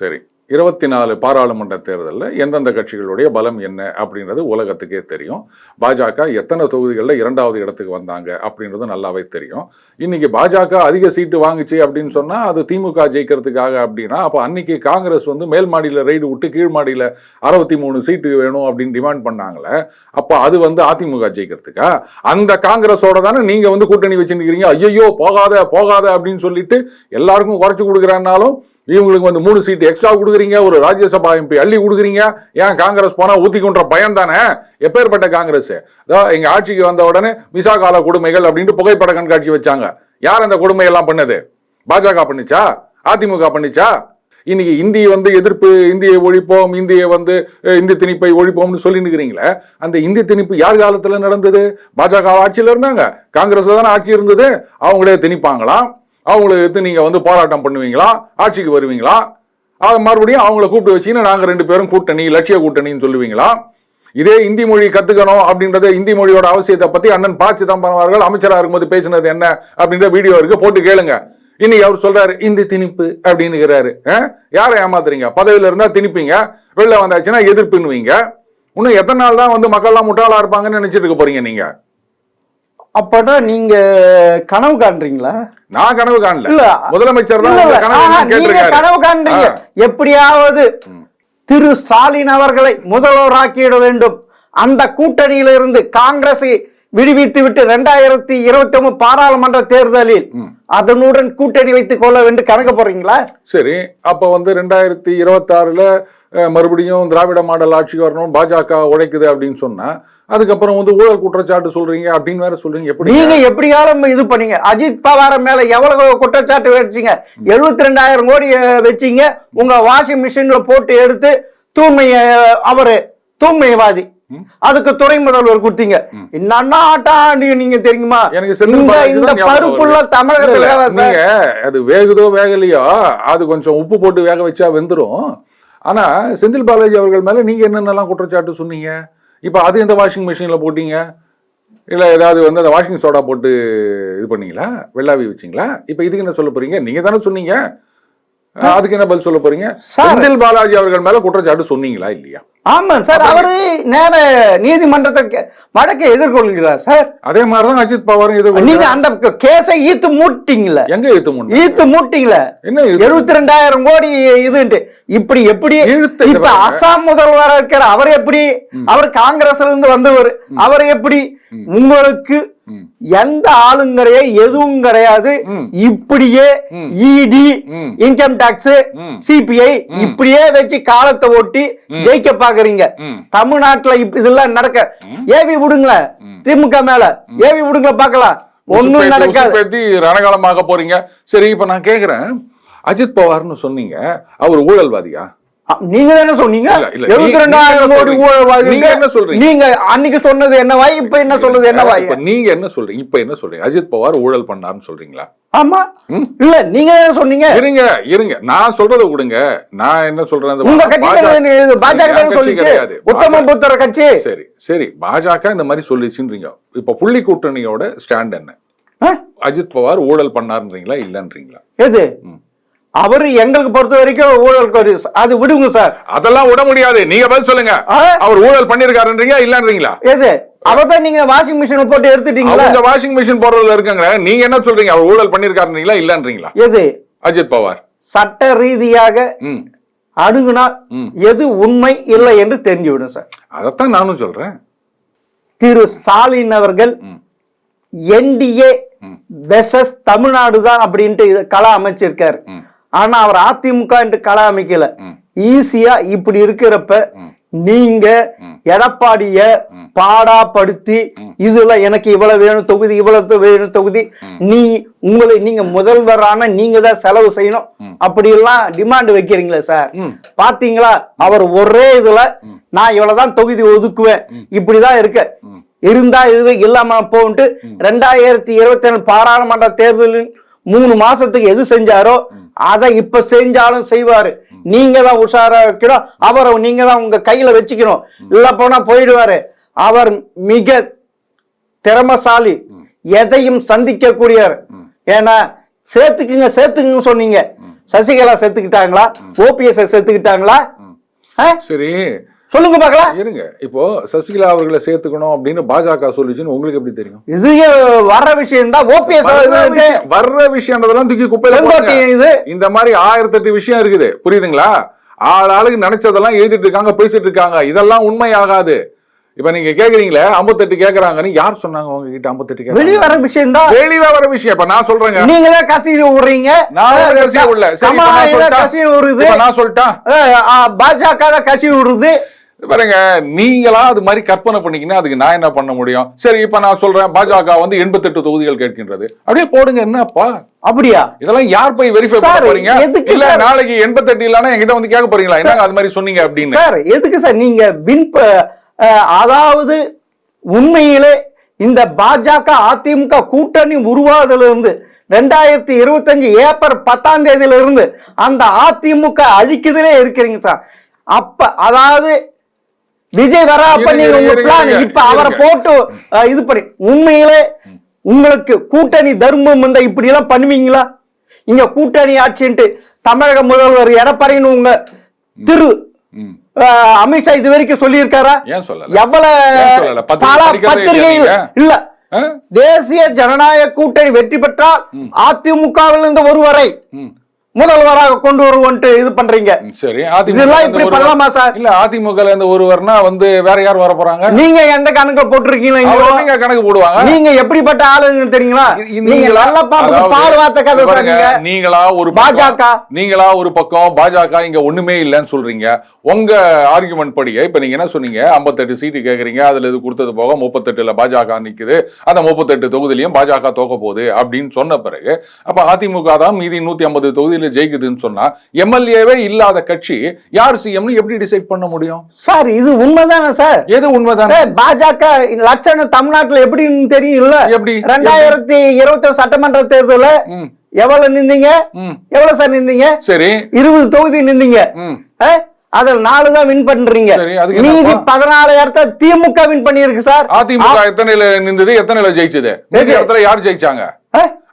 [SPEAKER 2] சரி, 24 பாராளுமன்ற தேர்தலில் எந்தெந்த கட்சிகளுடைய பலம் என்ன அப்படின்றது உலகத்துக்கே தெரியும். பாஜக எத்தனை தொகுதிகளில் 2வது இடத்துக்கு வந்தாங்க அப்படின்றது நல்லாவே தெரியும். இன்னைக்கு பாஜக அதிக சீட்டு வாங்குச்சு அப்படின்னு சொன்னா அது திமுக ஜெயிக்கிறதுக்காக அப்படின்னா, அப்போ அன்னைக்கு காங்கிரஸ் வந்து மேல் மாடியில் ரைடு விட்டு கீழ் மாடியில் 63 சீட்டு வேணும் அப்படின்னு டிமாண்ட் பண்ணாங்களே, அப்போ அது வந்து அதிமுக ஜெயிக்கிறதுக்கா? அந்த காங்கிரஸோட தானே நீங்க வந்து கூட்டணி வச்சுருக்கிறீங்க. ஐயோ போகாத போகாத அப்படின்னு சொல்லிட்டு எல்லாருக்கும் குறைச்சு கொடுக்குறேன்னாலும் இவங்களுக்கு வந்து 3 சீட்டு எக்ஸ்ட்ரா கொடுக்குறீங்க, ஒரு ராஜ்யசபா எம்பி அள்ளி கொடுக்குறீங்க. ஏன் காங்கிரஸ் போனா ஊத்திக்கொன்ற பயம் தானே. எப்பேற்பட்ட காங்கிரஸ்? எங்க ஆட்சிக்கு வந்த உடனே விசா கால கொடுமைகள் அப்படின்ட்டு புகைப்பட கண்காட்சி வச்சாங்க. யார் அந்த கொடுமை எல்லாம் பண்ணது? பாஜக பண்ணிச்சா? அதிமுக பண்ணிச்சா? இன்னைக்கு இந்திய வந்து எதிர்ப்பு, இந்தியை ஒழிப்போம், இந்தியை வந்து இந்தி திணிப்பை ஒழிப்போம்னு சொல்லி நிற்கிறீங்களே, அந்த இந்தி திணிப்பு யார் காலத்துல நடந்தது? பாஜக ஆட்சியில இருந்தாங்க, காங்கிரஸ் தானே ஆட்சி இருந்தது. அவங்களே திணிப்பாங்களாம். அவங்களுக்கு எடுத்து நீங்க வந்து போராட்டம் பண்ணுவீங்களா? ஆட்சிக்கு வருவீங்களா? மறுபடியும் அவங்கள கூப்பிட்டு வச்சீங்கன்னா நாங்க 2 பேரும் கூட்டணி, லட்சிய கூட்டணின்னு சொல்லுவீங்களா? இதே இந்தி மொழி கத்துக்கணும் அப்படின்றத, இந்தி மொழியோட அவசியத்தை பத்தி அண்ணன் ப. சிதம்பரம் அவர்கள் அமைச்சராக இருக்கும்போது பேசினது என்ன அப்படின்ற வீடியோ இருக்கு, போட்டு கேளுங்க. இன்னைக்கு அவர் சொல்றாரு இந்தி திணிப்பு அப்படின்னு. யாரை ஏமாத்துறீங்க? பதவியில இருந்தா திணிப்பீங்க, வெளில வந்தாச்சுன்னா எதிர்ப்புன்னுவீங்க. இன்னும் எத்தனை நாள் தான் வந்து மக்கள்லாம் முட்டாளா இருப்பாங்கன்னு நினைச்சிட்டு இருக்க போறீங்க நீங்க?
[SPEAKER 1] அப்படா நீங்க கனவு காண்றீங்களா? நான்
[SPEAKER 2] கனவு காணல, முதலமைச்சர் தான்
[SPEAKER 1] கனவு காண்றீங்க. எப்படியாவது திரு ஸ்டாலின் அவர்களை முதல்வராக்கிட வேண்டும், அந்த கூட்டணியிலிருந்து காங்கிரஸை விடுவித்து விட்டு 2029 பாராளுமன்ற தேர்தலில் அதனுடன் கூட்டணி வைத்துக் கொள்ள வேண்டும் கணக்கு போறீங்களா?
[SPEAKER 2] சரி, அப்ப வந்து 2026ல மறுபடியும் திராவிட மாடல் ஆட்சிக்கு வரணும், பாஜக உழைக்குது அப்படின்னு சொன்னா அதுக்கப்புறம் வந்து ஊழல் குற்றச்சாட்டு சொல்றீங்க அப்படின்னு வேற சொல்றீங்க. எப்படி
[SPEAKER 1] நீங்க எப்படியாலும் இது பண்ணீங்க? அஜித் பவார் மேல எவ்வளவு குற்றச்சாட்டு வச்சீங்க? 72,000 கோடி வச்சீங்க. உங்க வாஷிங் மிஷின்ல போட்டு எடுத்து அவரு தூய்மைவாதி, அதுக்கு துறை முதல்வர் கொடுத்தீங்க. என்னன்னா ஆட்டா நீங்க தெரியுமா? இந்த பருப்புள்ள தமிழகத்துல
[SPEAKER 2] அது வேகுதோ வேகலையோ அது கொஞ்சம் உப்பு போட்டு வேக வச்சா வெந்துரும். ஆனா செந்தில் பாலாஜி அவர்கள் மேல நீங்க என்னென்னலாம் குற்றச்சாட்டு சொன்னீங்க? இப்ப அது எந்த வாஷிங் மிஷின்ல போட்டீங்க? இல்ல ஏதாவது வந்து அந்த வாஷிங் சோடா போட்டு இது பண்ணீங்களா? வெள்ளாவி வச்சிங்களா? இப்ப இதுக்கு என்ன சொல்ல போறீங்க? நீங்க தானே சொன்னீங்க, அதுக்கு என்ன பதில் சொல்ல போறீங்க? செந்தில் பாலாஜி அவர்கள் மேல குற்றச்சாட்டு சொன்னீங்களா இல்லையா?
[SPEAKER 1] ஆமா சார், அவரு நேர நீதிமன்றத்தை வழக்கை எதிர்கொள்கிறார் சார்.
[SPEAKER 2] அதே மாதிரிதான் அஜித் பவாரும் எதிர்கொள்கிறார்.
[SPEAKER 1] நீங்க அந்த கேஸை ஈத்து மூட்டீங்களா?
[SPEAKER 2] எங்க ஈத்து
[SPEAKER 1] மூட்டீங்களா? என்ன 72,000 கோடி இதுன்ட்டு இப்படி எப்படி? இப்ப அசாம் முதல்வராக இருக்கிற அவர் எப்படி? அவர் காங்கிரஸ்ல இருந்து வந்தவர், அவர் எப்படி? உங்களுக்கு எந்த ஆளும் கிடையாது, எதுவும் கிடையாது. இப்படியே இடி, இன்கம் டாக்ஸ், சிபிஐ இப்படியே வச்சு காலத்தை ஓட்டி ஜெயிக்க பாக்குறீங்க. தமிழ்நாட்டுல இதெல்லாம் நடக்க ஏவி விடுங்கள, திமுக மேல ஏவி விடுங்கள பாக்கலாம், ஒண்ணும் நடக்காது.
[SPEAKER 2] ரணகாலமாக போறீங்க. சரி, இப்ப நான் கேக்குறேன், அஜித் பவார்னு சொன்னீங்க, அவர் ஊழல்வாதியா?
[SPEAKER 1] நீங்க என்ன சொன்னீங்க? 72,000 கோடி ஊழல்வாதி. நீங்க அன்னைக்கு சொன்னது என்ன வாய், இப்ப என்ன சொல்றது என்ன வாய்?
[SPEAKER 2] நீங்க என்ன சொல்றீங்க? இப்ப என்ன சொல்றீங்க? அஜித் பவார் ஊழல் பண்ணாருன்னு சொல்றீங்களா?
[SPEAKER 1] ஆமா இல்ல, நீங்க என்ன சொன்னீங்க?
[SPEAKER 2] இருங்க நான் சொல்றதை விடுங்க. நான் என்ன சொல்றேன்,
[SPEAKER 1] உங்க கட்சி பாஜக சொல்லிச்சு, உத்தம புத்தர கட்சி.
[SPEAKER 2] சரி, பாஜக இந்த மாதிரி சொல்லிச்சுன்றீங்க. இப்ப புள்ளி கூட்டணியோட ஸ்டாண்ட் என்ன? அஜித் பவார் ஊழல் பண்ணாருன்றீங்களா இல்லன்றீங்களா?
[SPEAKER 1] எது? அவரு எங்களுக்கு பொறுத்த வரைக்கும் ஊழல் அது விடுங்க சார்.
[SPEAKER 2] அதெல்லாம் விட முடியாது. நீங்க பதில் சொல்லுங்க. அவர் ஊழல் பண்ணிருக்காருன்றீங்களா இல்லன்றீங்களா?
[SPEAKER 1] எது? அவதான் நீங்க வாஷிங் மிஷின் போட்டு எடுத்துட்டீங்களா?
[SPEAKER 2] இந்த வாஷிங் மிஷின் போடுறதுல இருக்காங்க. நீங்க என்ன சொல்றீங்க? அவர் ஊழல் பண்ணிருக்காருன்றீங்களா இல்லன்றீங்களா?
[SPEAKER 1] எது?
[SPEAKER 2] அஜித் பவார்
[SPEAKER 1] சட்ட ரீதியாக அணுகுனா எது உண்மை இல்லை என்று தெரிஞ்சுவிடும் சார்.
[SPEAKER 2] அதத்தான் நானும் சொல்றேன்.
[SPEAKER 1] திரு ஸ்டாலின் அவர்கள் என்டிஏ வெசஸ் தமிழ்நாடு தான் அப்படின்ட்டு கள அமைச்சிருக்காரு. ஆனா அவர் அதிமுக என்று கள அமைக்கல. ஈஸியா இப்படி இருக்கிறப்ப நீங்க எடப்பாடிய பாடாப்படுத்தி இதுல எனக்கு இவ்வளவு வேணும் தொகுதி, இவ்வளவு வேணும் தொகுதி, நீங்க முதல்வரான நீங்க தான் செலவு செய்யணும் அப்படி எல்லாம் டிமாண்ட் வைக்கிறீங்களே சார். பாத்தீங்களா, அவர் ஒரே இதுல நான் இவ்வளவுதான் தொகுதி ஒதுக்குவேன் இப்படிதான் இருக்க. இருந்தா இது இல்லாம போன்ட்டு 2027 பாராளுமன்ற தேர்தலில் 3 மாசத்துக்கு எது செஞ்சாரோ அதை இப்ப செஞ்சாலும் செய்வாரு. நீங்க தான் உஷாரா வைக்கணும், அவரை நீங்க தான் உங்க கையில வச்சுக்கணும். இல்ல போனா போயிடுவாரு. அவர் மிக திறமசாலி, எதையும் சந்திக்க கூடியவர். ஏன்னா சேர்த்துக்குங்க சொன்னீங்க. சசிகலா சேர்த்துக்கிட்டாங்களா? ஓபிஎஸ் சேர்த்துக்கிட்டாங்களா?
[SPEAKER 2] சரி
[SPEAKER 1] சொல்லுங்க பார்க்கலாம்.
[SPEAKER 2] இருங்க, இப்போ சசிகலா அவர்களை சேர்த்துக்கணும் அப்படின்னு பாஜக சொல்லிச்சுன்னு உங்களுக்கு எப்படி தெரியும்?
[SPEAKER 1] இது வர்ற விஷயம் தான். ஓபிஎஸ்
[SPEAKER 2] வர்ற விஷயம்ன்றதெல்லாம் தூக்கி குப்பையில
[SPEAKER 1] இது.
[SPEAKER 2] இந்த மாதிரி 1008 விஷயம் இருக்குது, புரியுதுங்களா? ஆளுக்கு நினைச்சதெல்லாம் எழுதிட்டு இருக்காங்க, பேசிட்டு இருக்காங்க. இதெல்லாம் உண்மையாகாது. இப்ப நீங்க கேக்குறீங்களே 58 கேக்குறாங்கன்னு யார் சொன்னாங்க உங்ககிட்ட? 58
[SPEAKER 1] வெளிய வர விஷயம் தான்.
[SPEAKER 2] வெளியில வர விஷயம். இப்ப நான் சொல்றேங்க,
[SPEAKER 1] நீங்க தான் கசிவு விடுறீங்க.
[SPEAKER 2] நான் கசிவு விடல.
[SPEAKER 1] கசிவு விடுறது
[SPEAKER 2] நான் சொல்லிட்டேன்.
[SPEAKER 1] பாஜக தான் கசிவு விடுறது.
[SPEAKER 2] பாருங்க, நீங்களா அது மாதிரி கற்பனை பண்ணிக்கினா அதுக்கு நான் என்ன பண்ண முடியும்? சரி, இப்ப நான் சொல்றேன் பாஜக வந்து 88 தொகுதிகள் கேட்கின்றது. அப்படியே போடுங்க. என்னப்பா அப்படியா? இதெல்லாம் யார் போய் வெரிஃபை பண்ண போறீங்க? இல்ல நாளைக்கு 88 இல்லன்னா என்கிட்ட வந்து கேட்க போறீங்களா? என்னங்க அது மாதிரி சொன்னீங்க அப்படின்னு?
[SPEAKER 1] சார் எதுக்கு சார் நீங்க அதாவது உண்மையிலே இந்த பாஜக அதிமுக கூட்டணி உருவாதுல இருந்து 2025 ஏப்ரல் 10ஆம் தேதியில இருந்து அந்த அதிமுக அழிக்குதுலே இருக்கிறீங்க சார். அப்ப அதாவது விஜய் வர பண்ணி உங்க பிளான் இப்ப அவரை போட்டு இது பண்ணி உண்மையிலே உங்களுக்கு கூட்டணி தர்மம் இருந்தா இப்படி எல்லாம் பண்ணுவீங்களா? இங்க கூட்டணி ஆட்சின்ட்டு தமிழக முதல்வர் எடப்பாடின்னு உங்க திரு அமித்ஷா இது வரைக்கும் சொல்லி இருக்காரா? எவ்வளவு பத்திரிகைகள் இல்ல தேசிய ஜனநாயக கூட்டணி வெற்றி பெற்றால் அதிமுகவில் இருந்து ஒருவரை முதல்வராக கொண்டு வருவோன்ட்டு இது பண்றீங்க.
[SPEAKER 2] சரி,
[SPEAKER 1] இதெல்லாம் இப்படி பண்ணலாமா சார்?
[SPEAKER 2] இல்ல அதிமுக இருந்து ஒருவர்னா வந்து வேற யார் வர போறாங்க?
[SPEAKER 1] நீங்க எந்த கணக்கு போட்டுருக்கீங்க?
[SPEAKER 2] கணக்கு போடுவாங்க.
[SPEAKER 1] நீங்க எப்படிப்பட்ட ஆளுங்க தெரியுங்களா? நீங்க நல்லா பால் வார்த்தை கதை சொல்றீங்க.
[SPEAKER 2] நீங்களா ஒரு
[SPEAKER 1] பாஜக,
[SPEAKER 2] நீங்களா ஒரு பக்கம் பாஜக இங்க ஒண்ணுமே இல்லைன்னு சொல்றீங்க. உங்க ஆர்குமெண்ட் படியே இப்ப நீங்க என்ன சொன்னீங்க? 58 சீட்டு கேக்குறீங்க, அதுல இது கொடுத்தது போக 38ல பாஜக நிக்குது, அந்த 38 தொகுதியிலையும் பாஜக தோக்க போகுது அப்படின்னு சொன்ன பிறகு அப்ப அதிமுக தான் மீதி 150 தொகுதியில ஜெயிக்குதுன்னு சொன்னா எம்எல்ஏவே இல்லாத கட்சி யார் சிஎம்னு எப்படி டிசைட் பண்ண முடியும்?
[SPEAKER 1] சார் இது உண்மைதானே சார்?
[SPEAKER 2] எது உண்மைதானே?
[SPEAKER 1] பாஜக லட்சணம் தமிழ்நாட்டுல எப்படின்னு தெரியும்ல? எப்படி 2020 சட்டமன்ற தேர்தல எவ்வளவு நின்றீங்க? எவ்வளவு சார் நின்றீங்க? சரி 20 தொகுதி நின்றீங்க. அதுல 4 தான் வின் பண்றீங்க. மீதி 14 இடத்த திமுக வின் பண்ணிருக்கு சார்.
[SPEAKER 2] அதிமுக எத்தனைல நின்றது, எத்தனைல ஜெயிச்சது? மீதி இடத்துல யார் ஜெயிச்சாங்க?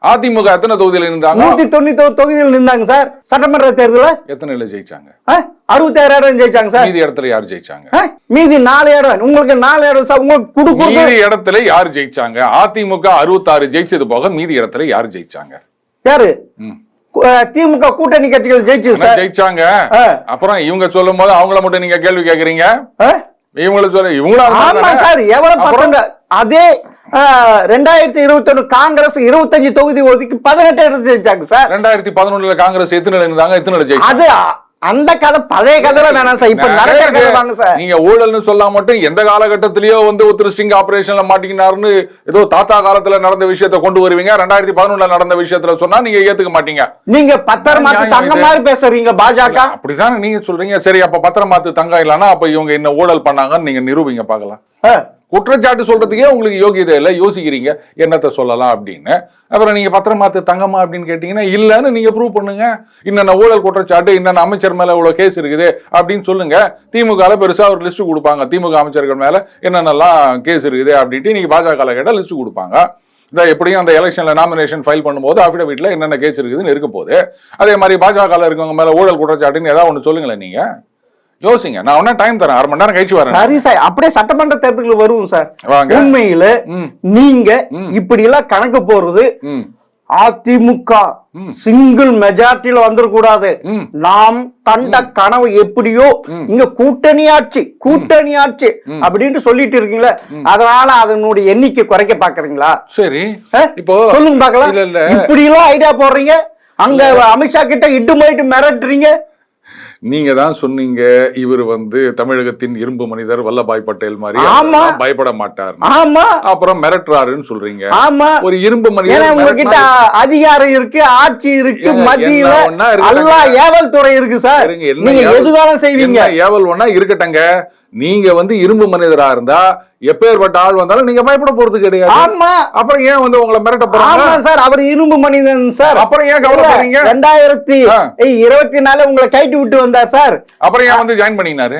[SPEAKER 2] அதிமுக எத்தனை தொகுதியில இருந்தாங்க?
[SPEAKER 1] 191 தொகுதியில் நின்றாங்க சார். சட்டமன்ற தேர்தல
[SPEAKER 2] எத்தனைல ஜெயிச்சாங்க?
[SPEAKER 1] 66 இடம் ஜெயிச்சாங்க சார்.
[SPEAKER 2] மீதி இடத்துல யார் ஜெயிச்சாங்க?
[SPEAKER 1] மீதி 4 இடம். உங்களுக்கு 4 இடம் சார். உங்களுக்கு
[SPEAKER 2] மீதி இடத்துல யார் ஜெயிச்சாங்க? அதிமுக 66 ஜெயிச்சது போக மீதி இடத்துல யார் ஜெயிச்சாங்க?
[SPEAKER 1] யாரு? திமுக கூட்டணி கட்சிகள்
[SPEAKER 2] ஜெயிச்சாங்க. அப்புறம் இவங்க சொல்லும் போது அவங்கள மட்டும் நீங்க கேள்வி கேக்குறீங்க. இவங்கள சொல்ல இவங்கள
[SPEAKER 1] அதே 2021 காங்கிரஸ் 25 தொகுதி ஒதுக்கி 18 இடம் ஜெயிச்சாங்க சார்.
[SPEAKER 2] 2011 காங்கிரஸ் எத்தனை இருந்தாங்க, எத்தனை ஜெயிச்சாங்க?
[SPEAKER 1] அது அந்த கதை பழைய கதையில வேணாம் சார். இப்ப நிறைய கதை வாங்க சார்.
[SPEAKER 2] நீங்க ஊழல்னு சொல்லாம மட்டும் எந்த காலகட்டத்திலயோ வந்து ஒருத்தர் ஸ்டிங் ஆபரேஷன்ல மாட்டிக்கினாருன்னு ஏதோ தாத்தா காலத்துல நடந்த விஷயத்தை கொண்டு வருவீங்க. 2011 நடந்த விஷயத்துல சொன்னா நீங்க ஏத்துக்க மாட்டீங்க.
[SPEAKER 1] நீங்க பத்திரமாத்து தங்க மாதிரி பேசுறீங்க பாஜக.
[SPEAKER 2] அப்படிதான் நீங்க சொல்றீங்க. சரி, அப்ப பத்திரமாத்து தங்கம் இல்லன்னா அப்ப இவங்க என்ன ஊழல் பண்ணாங்கன்னு நீங்க நிரூபிங்க பாக்கலாம். குற்றச்சாட்டு சொல்றதுக்கே உங்களுக்கு யோகியதை இல்லை, யோசிக்கிறீங்க என்னத்தை சொல்லலாம் அப்படின்னு. அப்புறம் நீங்க பத்திரமாத்து தங்கமா அப்படின்னு கேட்டீங்கன்னா இல்லன்னு நீங்க ப்ரூவ் பண்ணுங்க. இன்னென்ன ஊழல் குற்றச்சாட்டு, இன்னென்ன அமைச்சர் மேல இவ்வளவு கேஸ் இருக்குது அப்படின்னு சொல்லுங்க. திமுக பெருசா ஒரு லிஸ்ட் கொடுப்பாங்க, திமுக அமைச்சர்கள் மேல என்னென்னலாம் கேஸ் இருக்குது அப்படின்ட்டு நீங்க பாஜக கேட்டா லிஸ்ட் கொடுப்பாங்க. இந்த எப்படியும் அந்த எலெக்ஷன்ல நாமினேஷன் ஃபைல் பண்ணும்போது அஃபிடவிட்ல என்னென்ன கேஸ் இருக்குதுன்னு இருக்க போது. அதே மாதிரி பாஜக இருக்கவங்க மேல ஊழல் குற்றச்சாட்டுன்னு ஏதாவது ஒண்ணு சொல்லுங்களேன். நீங்க யோசிங்க. நான் ஒன்னும் டைம் தரேன், 1/2 மணி நேரம் கழிச்சு வரேன்.
[SPEAKER 1] சரி சார், அப்படியே சட்டமன்ற தேர்தலுக்கு வருவோம் சார். உண்மையில நீங்க இப்படி எல்லாம் கணக்கு போறது அதிமுக சிங்கிள் மெஜாரிட்டியில வந்துடக்கூடாது. நாம் கண்ட கனவு எப்படியோ இங்க கூட்டணி ஆட்சி அப்படின்னு சொல்லிட்டு இருக்கீங்களா? அதனால அதனுடைய எண்ணிக்கை குறைக்க பாக்குறீங்களா?
[SPEAKER 2] சரி, இப்போ
[SPEAKER 1] சொல்லுங்க பாக்கலாம். இப்படி எல்லாம் ஐடியா போடுறீங்க. அங்க அமித்ஷா கிட்ட இட்டு மிரட்டுறீங்க.
[SPEAKER 2] நீங்க தான் சொன்னீங்க இவர் வந்து தமிழகத்தின் இரும்பு மனிதர் வல்லபாய் பட்டேல் மாதிரி பயப்பட மாட்டார்.
[SPEAKER 1] ஆமா,
[SPEAKER 2] அப்புறம் மிரட்டுறாருன்னு சொல்றீங்க.
[SPEAKER 1] ஆமா,
[SPEAKER 2] ஒரு இரும்பு மனிதர்.
[SPEAKER 1] உங்ககிட்ட அதிகாரம் இருக்கு, ஆட்சி இருக்கு, மத்தியில எல்லா ஏவல் துறை இருக்கு சார். நீங்க எதுதான செய்வீங்க?
[SPEAKER 2] ஏவல் ஒண்ணா இருக்கட்டங்க. நீங்க வந்து இரும்பு மனிதரா இருந்தா எப்பேற்பட்ட ஆள் வந்தாலும் நீங்க பயப்பட போறது கிடையாது.
[SPEAKER 1] ஆமா.
[SPEAKER 2] அப்புறம் ஏன் வந்து உங்களை மிரட்ட போறாங்க?
[SPEAKER 1] ஆமா சார், அவர் இரும்பு மனிதன் சார்.
[SPEAKER 2] அப்புறம் ஏன் கவலைப்படுறீங்க?
[SPEAKER 1] 2024 உங்களை கைட்டு விட்டு வந்தார் சார்.
[SPEAKER 2] அப்புறம் ஏன் வந்து ஜாயின் பண்ணினாரு?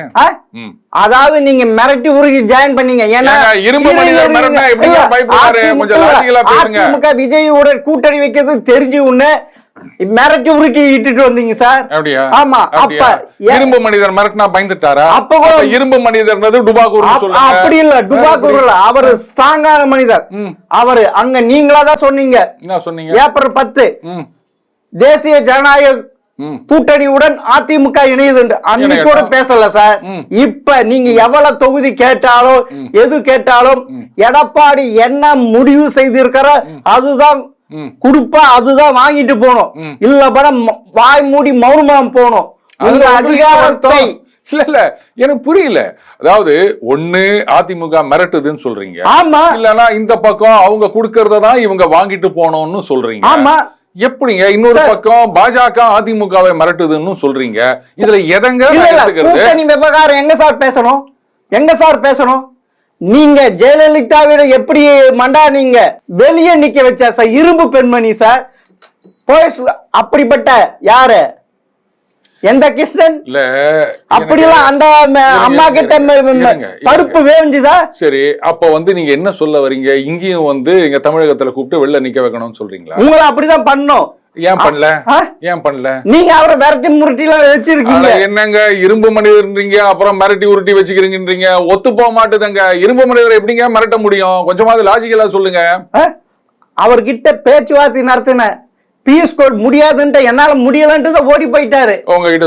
[SPEAKER 1] அதாவது நீங்க மிரட்டி உருகி ஜாயின் பண்ணீங்க. ஏன்னா
[SPEAKER 2] இரும்பு மனிதர் மிரட்டினா எப்படிங்க பயப்படுறாரு? கொஞ்சம் லாஜிக்கலா பேசுங்க.
[SPEAKER 1] அதிமுக விஜயோட கூட்டணி வைக்கிறது தெரிஞ்சு உன்ன மிரட்டி உருட்டி இட்டுட்டு வந்தீங்க சார்.
[SPEAKER 2] அப்படியா?
[SPEAKER 1] ஆமா. அப்ப
[SPEAKER 2] இரும்பு மனிதர் மிரட்டினா பயந்துட்டாரா?
[SPEAKER 1] அப்ப கூட
[SPEAKER 2] இரும்பு மனிதர்ன்றது டுபாக்கூர்னு சொல்லுங்க. அப்படி
[SPEAKER 1] இல்ல, டுபாக்கூர் இல்ல, அவர் ஸ்ட்ராங்கான மனிதர். அவரு அங்க நீங்களா தான் சொன்னீங்க.
[SPEAKER 2] என்ன சொன்னீங்க?
[SPEAKER 1] ஏப்ரல் 10 தேசிய ஜனநாயக கூட்டணியுடன் அதிமுக இணையுது. அன்னைக்கு கூட பேசல சார். இப்ப நீங்க எவ்வளவு தொகுதி கேட்டாலும் எது கேட்டாலும் எடப்பாடி என்ன முடிவு செய்திருக்கிற அதுதான் குடுப்பா, அதுதான் வாங்கிட்டு போனோம். இல்ல படம் வாய் மூடி மௌனமா போனோம். அந்த அதிகாரத்தை
[SPEAKER 2] இல்ல எனக்கு புரியல. அதாவது ஒண்ணு அதிமுக மிரட்டுதுன்னு சொல்றீங்க.
[SPEAKER 1] ஆமா.
[SPEAKER 2] இல்லனா இந்த பக்கம் அவங்க குடுக்கறதான் இவங்க வாங்கிட்டு போனோம்னு சொல்றீங்க.
[SPEAKER 1] ஆமா.
[SPEAKER 2] எப்படிங்க இன்னொரு பக்கம் பாஜக அதிமுகவை மிரட்டுதுன்னு சொல்றீங்க? இதுல எதங்க
[SPEAKER 1] கூட்டணி விவகாரம் எங்க சார் பேசணும்? எங்க சார் பேசணும்? நீங்க ஜெயலலிதாவிட எப்படி மண்டா நீங்க வெளியே நிக்க வச்சா சார், இரும்பு பெண்மணி சார். அப்படிப்பட்ட யாரு? எந்த கிருஷ்ணன்
[SPEAKER 2] இல்ல
[SPEAKER 1] அப்படிலாம் அந்த அம்மா கிட்ட பருப்பு வேஞ்சுதா?
[SPEAKER 2] சரி, அப்ப வந்து நீங்க என்ன சொல்ல வரீங்க? இங்கேயும் வந்து எங்க தமிழகத்துல கூப்பிட்டு வெளில நிக்க வைக்கணும்னு சொல்றீங்களா?
[SPEAKER 1] உங்களை அப்படிதான் பண்ணோம்.
[SPEAKER 2] ஏன் பண்ணல? ஏன் பண்ணல?
[SPEAKER 1] நீங்க அவரை மிரட்டி முரட்டி எல்லாம் வச்சிருக்கீங்க.
[SPEAKER 2] என்னங்க இரும்பு மனிதர்ன்றீங்க, அப்புறம் மிரட்டி உருட்டி வச்சுக்கிறீங்கன்றீங்க. ஒத்து போக மாட்டுதுங்க. இரும்பு மனிதரை எப்படிங்க மிரட்ட முடியும்? கொஞ்சமாவது லாஜிக்கலா சொல்லுங்க.
[SPEAKER 1] அவர்கிட்ட பேச்சுவார்த்தை நடத்தின பியூஷ் கோயல் முடியாதுன்ட்டு, என்னால முடியலன்ட்டு ஓடி போயிட்டாரு.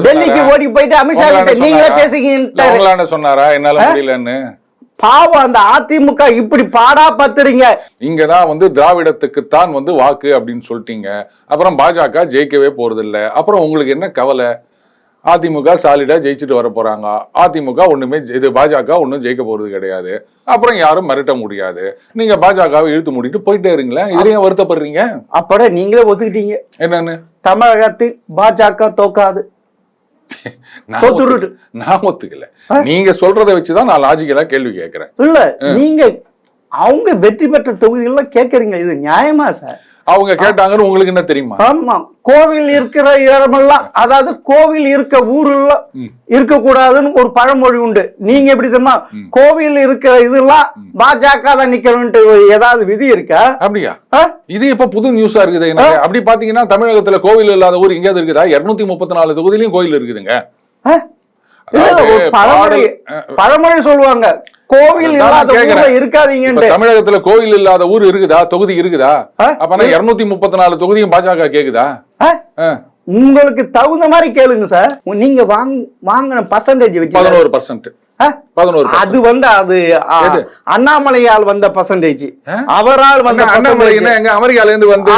[SPEAKER 1] டெல்லிக்கு ஓடி போயிட்டு அமித்ஷா கிட்ட நீங்களே பேசுங்க
[SPEAKER 2] சொன்னாரா என்னால முடியலன்னு?
[SPEAKER 1] பாவம் அந்த அதிமுக இப்படி பாடா பத்துறீங்க.
[SPEAKER 2] இங்கதான் வந்து திராவிடத்துக்குத்தான் வந்து வாக்கு அப்படின்னு சொல்லிட்டீங்க. அப்புறம் பாஜக ஜெயிக்கவே போறது இல்ல. அப்புறம் உங்களுக்கு என்ன கவலை? அதிமுக சாலிடா ஜெயிச்சுட்டு வர போறாங்க. அதிமுக ஒண்ணுமே இது பாஜக ஒண்ணும் ஜெயிக்க போறது கிடையாது. அப்புறம் யாரும் மிரட்ட முடியாது. நீங்க பாஜகவை இழுத்து மூடிட்டு போயிட்டே இருங்களேன். இதுலயும் வருத்தப்படுறீங்க? அப்பட நீங்களே ஒத்துக்கிட்டீங்க. என்னன்னு? தமிழகத்தில் பாஜக தோக்காது. நான் ஒத்துக்கல. நீங்க சொல்றதை வச்சுதான் நான் லாஜிக்கலா கேள்வி கேட்கிறேன். இல்ல நீங்க அவங்க வெற்றி பெற்ற தொகுதிகள் கேட்கறீங்க, இது நியாயமா சார்? அவங்க கேட்டாங்கன்னு உங்களுக்கு என்ன தெரியுமா? ஆமா, கோவில் இருக்கிற இடமெல்லாம், அதாவது கோவில் இருக்க ஊர்ல இருக்க கூடாதுன்னு ஒரு பழமொழி உண்டு. நீங்க எப்படி தெரியுமா? கோவில் இருக்கிற இதெல்லாம் பாஜக தான் நிக்கணும்னு ஏதாவது விதி இருக்கா? அப்படியா? இது இப்ப புது நியூஸா இருக்குது. அப்படி பாத்தீங்கன்னா தமிழகத்துல கோவில் இல்லாத ஊர் எங்கேயாவது இருக்குதா? 234 தொகுதியிலும் கோயில் இருக்குதுங்க. பழமொழி சொல்லுவாங்க கோவில் இல்லாத ஊர்ல இருக்காதீங்க. தமிழகத்துல கோவில் இல்லாத ஊர் இருக்குதா? தொகுதி இருக்குதா? அப்பனா 234 தொகுதியும் பாஜக கேக்குதா? உங்களுக்கு தகுந்த மாதிரி கேளுங்க சார். நீங்க வாங்கின பர்சன்டேஜ் வச்சு 11%. அது வந்து அது அண்ணாமலையால் வந்த பர்சன்டேஜ். அவரால் வந்த அண்ணாமலை எங்க அமெரிக்கால இருந்து வந்து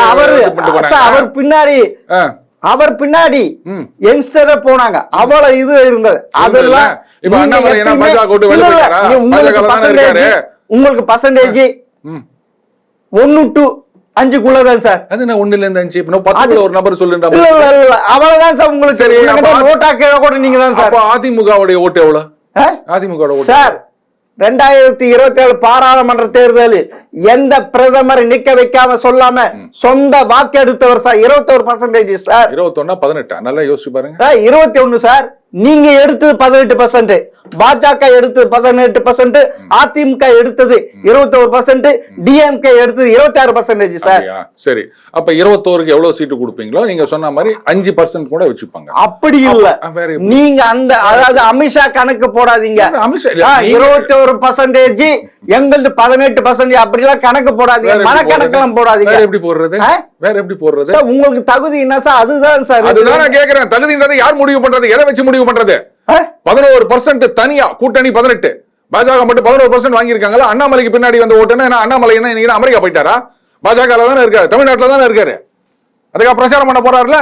[SPEAKER 2] அவர் பின்னாடி யங்ஸ்டர் போனாங்க. அவ்வளவு இது இருந்தது. அதெல்லாம் உங்களுக்கு பர்சன்டேஜ் 1 to 5 சார். அது 1 ல இருந்து 5 ஒரு நம்பர் சொல்லுங்க. அவ்வளவுதான் சார். உங்களுக்கு சரி ஓட்டா கேட்க கூட நீங்க தான் சார். அதிமுகவுடைய ஓட்டு எவ்வளவு? அதிமுக சார் 2027 பாராளுமன்ற தேர்தலில் எந்த பிரதமர் நிக்க வைக்காம சொல்லாம சொந்த வாக்கு எடுத்தவர் சார் 21% சார். 21 18 நல்லா யோசிச்சு பாருங்க. 21 சார். நீங்க எடுத்தது 18%, பாஜக எடுத்தது 18%, அதிமுக எடுத்தது 21%, டிஎம்கே எடுத்தது 26% சார். சரி, அப்ப 21க்கு எவ்வளவு சீட்டு கொடுப்பீங்களோ நீங்க சொன்ன மாதிரி 5% கூட வச்சுப்பாங்க. அப்படி இல்ல, நீங்க அந்த அதாவது அமித்ஷா கணக்கு போடாதீங்க. 21% எங்களது 18% அப்படிலாம் கணக்கு போடாதீங்க. மனக்கணக்கெல்லாம் போடாதீங்க. எப்படி போடுறது? வேற எப்படி போடுறது? உங்களுக்கு தகுதி என்ன சார்? அதுதான் சார். அதுதான் நான் கேக்குறேன். தகுதின்றதை யார் முடிவு பண்றது? எதை வச்சு முடிவு பண்றது? 11% தனியா கூட்டணி 18, பாஜக மட்டும் 11% வாங்கியிருக்காங்களா? அண்ணாமலைக்கு பின்னாடி வந்த ஓட்டுன்னா அண்ணாமலை என்ன இன்னைக்கு அமெரிக்கா போயிட்டாரா? பாஜக தானே இருக்காரு, தமிழ்நாட்டில் தானே இருக்காரு. அதுக்காக பிரச்சாரம் பண்ண போறாருல.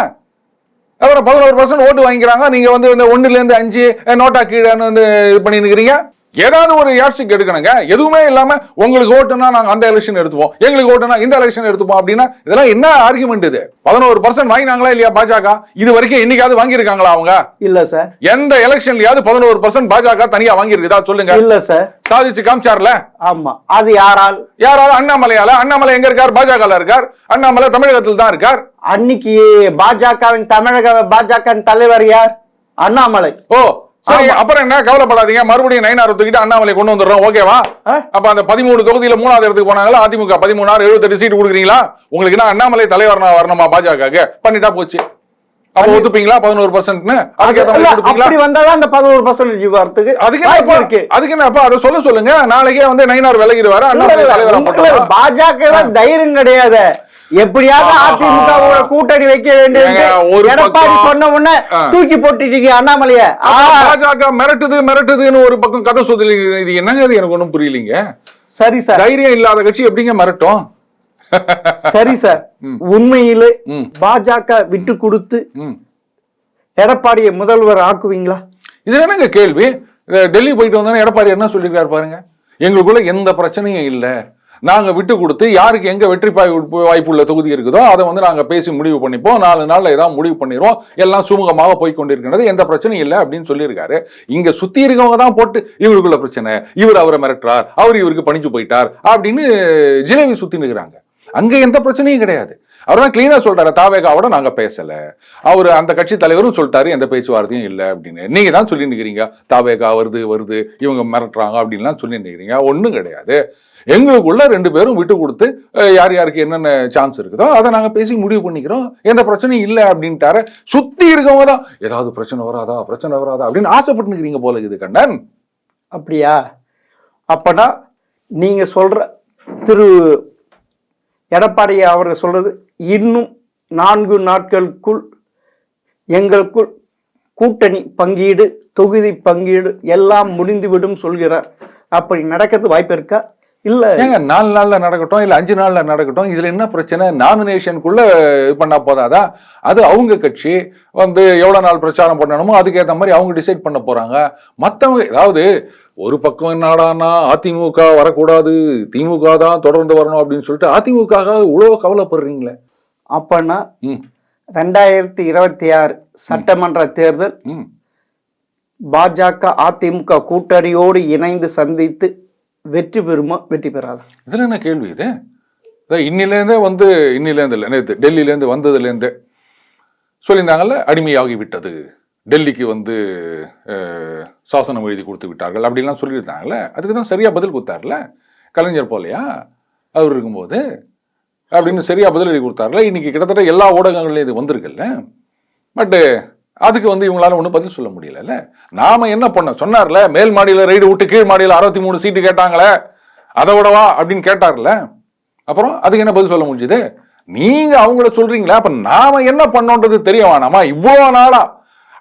[SPEAKER 2] அப்புறம் 11% ஓட்டு வாங்கிக்கிறாங்க. நீங்க வந்து 1 to 5 நோட்டா கீழே வந்து இது பண்ணி இருக்கிறீங்க. ஏதாவது ஒரு யார்ஸ்டிக் எடுக்கணுங்க. எதுவுமே இல்லாம உங்களுக்கு ஓட்டுனா நாங்க அந்த எலெக்ஷன் எடுத்துப்போம், எங்களுக்கு ஓட்டுனா இந்த எலெக்ஷன் எடுத்துப்போம் அப்படின்னா இதெல்லாம் என்ன ஆர்குமெண்ட்? இது 11% வாங்கினாங்களா இல்லையா பாஜக? இது வரைக்கும் என்னைக்காவது வாங்கியிருக்காங்களா அவங்க?
[SPEAKER 1] இல்ல சார்.
[SPEAKER 2] எந்த எலெக்ஷன்லயாவது 11% பாஜக தனியா வாங்கியிருக்குதா சொல்லுங்க.
[SPEAKER 1] இல்ல சார்.
[SPEAKER 2] சாதிச்சு காமிச்சார்ல.
[SPEAKER 1] ஆமா, அது யாரால்?
[SPEAKER 2] அண்ணாமலையால. அண்ணாமலை எங்க இருக்கார்? பாஜக இருக்கார். அண்ணாமலை தமிழகத்தில் தான் இருக்கார்.
[SPEAKER 1] அன்னைக்கு பாஜகவின் பாஜக தலைவர் யார்? அண்ணாமலை.
[SPEAKER 2] ஓ சரி, அப்புறம் என்ன, கவலைப்படாதீங்க, மறுபடியும் 9 தூக்கிட்டு அண்ணாமலை கொண்டு வந்துடுறோம், ஓகேவா? அப்ப அந்த 13 தொகுதியில 3வது இடத்துக்கு போனாங்களா அதிமுக, 13 78 சீட் கொடுக்குறீங்களா? உங்களுக்கு என்ன அண்ணாமலை தலைவர் வரணுமா பாஜக? பண்ணிட்டா போச்சு. அப்ப ஒத்துப்பீங்களா 11%?
[SPEAKER 1] அப்படி வந்தாதான் அந்த 11% வரதுக்கு
[SPEAKER 2] அதுக்கு என்ன அதை சொல்லுங்க. நாளைக்கே வந்து 9 விலகிடுவாரு அண்ணாமலை தலைவர்.
[SPEAKER 1] பாஜக தைரியம் கிடையாது. எப்படியாவது அதிமுக கூட்டணி வைக்க வேண்டியது எடப்பாடி சொன்ன உடனே தூக்கி போட்டுட்டீங்க அண்ணாமலைய.
[SPEAKER 2] பாஜக மிரட்டுதுன்னு ஒரு பக்கம் கதை சொல்லி, இது என்னங்க எனக்கு ஒண்ணும் புரியலீங்க.
[SPEAKER 1] சரி சார்,
[SPEAKER 2] தைரியம் இல்லாத கட்சி எப்படிங்க மிரட்டும்?
[SPEAKER 1] சரி சார், உண்மையிலே பாஜக விட்டு கொடுத்து எடப்பாடியை முதல்வர் ஆக்குவீங்களா? இது
[SPEAKER 2] என்னங்க கேள்வி? டெல்லி போயிட்டு வந்தோன்னா எடப்பாடி என்ன சொல்லிருக்காரு பாருங்க, எங்களுக்குள்ள எந்த பிரச்சனையும் இல்ல, நாங்க விட்டு கொடுத்து யாருக்கு எங்க வெற்றி வாய்ப்பு உள்ள தொகுதி இருக்குதோ அதை வந்து நாங்க பேசி முடிவு பண்ணிப்போம், 4 நாள்ல ஏதாவது முடிவு பண்ணிடுவோம், எல்லாம் சுமூகமாக போய் கொண்டிருக்கிறது, எந்த பிரச்சனையும் இல்லை அப்படின்னு சொல்லியிருக்காரு. இங்க சுத்தி இருக்கவங்க தான் போட்டு இவருக்குள்ள பிரச்சனை, இவர் அவரை மிரட்டுறார், அவர் இவருக்கு பணிச்சு போயிட்டார் அப்படின்னு ஜிலேபி சுத்தி நிற்கிறாங்க. அங்க எந்த பிரச்சனையும் கிடையாது. அவர் தான் கிளீனா சொல்றாரு, தாவேகாவோட நாங்க பேசல, அவரு அந்த கட்சி தலைவரும் சொல்லிட்டாரு எந்த பேச்சுவார்த்தையும் இல்லை அப்படின்னு. நீங்க தான் சொல்லி நிக்கிறீங்க தாவேகா வருது இவங்க மிரட்டுறாங்க அப்படின்லாம் சொல்லி நிக்கிறீங்க. ஒண்ணும் கிடையாது. எங்களுக்குள்ள 2 பேரும் விட்டு கொடுத்து யார் யாருக்கு என்னென்ன சான்ஸ் இருக்குதோ அதை நாங்க பேசி முடிவு பண்ணிக்கிறோம், எந்த பிரச்சனையும் இல்லை அப்படின்ட்டாரு. சுத்தி இருக்கவங்க தான் ஏதாவது பிரச்சனை வராதா அப்படின்னு ஆசைப்பட்டு நிக்கிறீங்க போல இது. கண்ணன்
[SPEAKER 1] அப்படியா? அப்பனா நீங்க சொல்ற திரு எடப்பாடி அவர்கள் சொல்றது இன்னும் 4 நாட்களுக்குள் எங்களுக்குள் கூட்டணி பங்கீடு, தொகுதி பங்கீடு எல்லாம் முடிந்துவிடும் சொல்கிறார். அப்படி நடக்கிறது வாய்ப்பு இருக்கா? இல்ல
[SPEAKER 2] ஏங்க 4 நாள்ல நடக்கட்டும் இல்ல 5 நாள்ல நடக்கட்டும், இதுல என்ன பிரச்சனை? நாமினேஷனுக்குள்ள பண்ணா போதாதா? அது அவங்க கட்சி வந்து எவ்வளவு நாள் பிரச்சாரம் பண்ணணுமோ அதுக்கேற்ற மாதிரி அவங்க டிசைட் பண்ண போறாங்க. மத்தவங்க ஏதாவது ஒரு பக்கம் என்னடானா அதிமுக வரக்கூடாது, திமுக தான் தொடர்ந்து வரணும் அப்படின்னு சொல்லிட்டு அதிமுக உழவ கவலைப்படுறீங்களே.
[SPEAKER 1] அப்பனா 2026 சட்டமன்ற தேர்தல் பாஜக அதிமுக கூட்டணியோடு இணைந்து சந்தித்து வெற்றி பெறுமா, வெற்றி பெறாதா?
[SPEAKER 2] இதுல என்ன கேள்வி? இது இன்னிலேருந்தே வந்து இன்னிலேருந்து இல்லை, நேற்று டெல்லியிலேருந்து வந்ததுலேருந்து சொல்லியிருந்தாங்கல்ல, அடிமையாகி விட்டது, டெல்லிக்கு வந்து சாசனம் எழுதி கொடுத்து விட்டார்கள் அப்படின்லாம் சொல்லியிருந்தாங்கல்ல. அதுக்கு தான் சரியா பதில் கொடுத்தார்ல கலைஞர் போலையா அவர் இருக்கும்போது அப்படின்னு சரியா பதில் எழுதி கொடுத்தாருல. இன்னைக்கு கிட்டத்தட்ட எல்லா ஊடகங்கள்லையும் இது வந்திருக்குல்ல. பட்டு அதுக்கு வந்து இவங்களால ஒன்றும் பதில் சொல்ல முடியல. நாம என்ன பண்ண சொன்னார்ல, மேல் மாடியில ரைடு விட்டு கீழ் மாடியில் 63 சீட்டு கேட்டாங்களே, அதை விடவா அப்படின்னு கேட்டார்ல. அப்புறம் அதுக்கு என்ன பதில் சொல்ல முடியுது? நீங்க அவங்கள சொல்றீங்களா, அப்ப நாம என்ன பண்ணோன்றது தெரிய வேணாமா? இவ்வளவு நாளா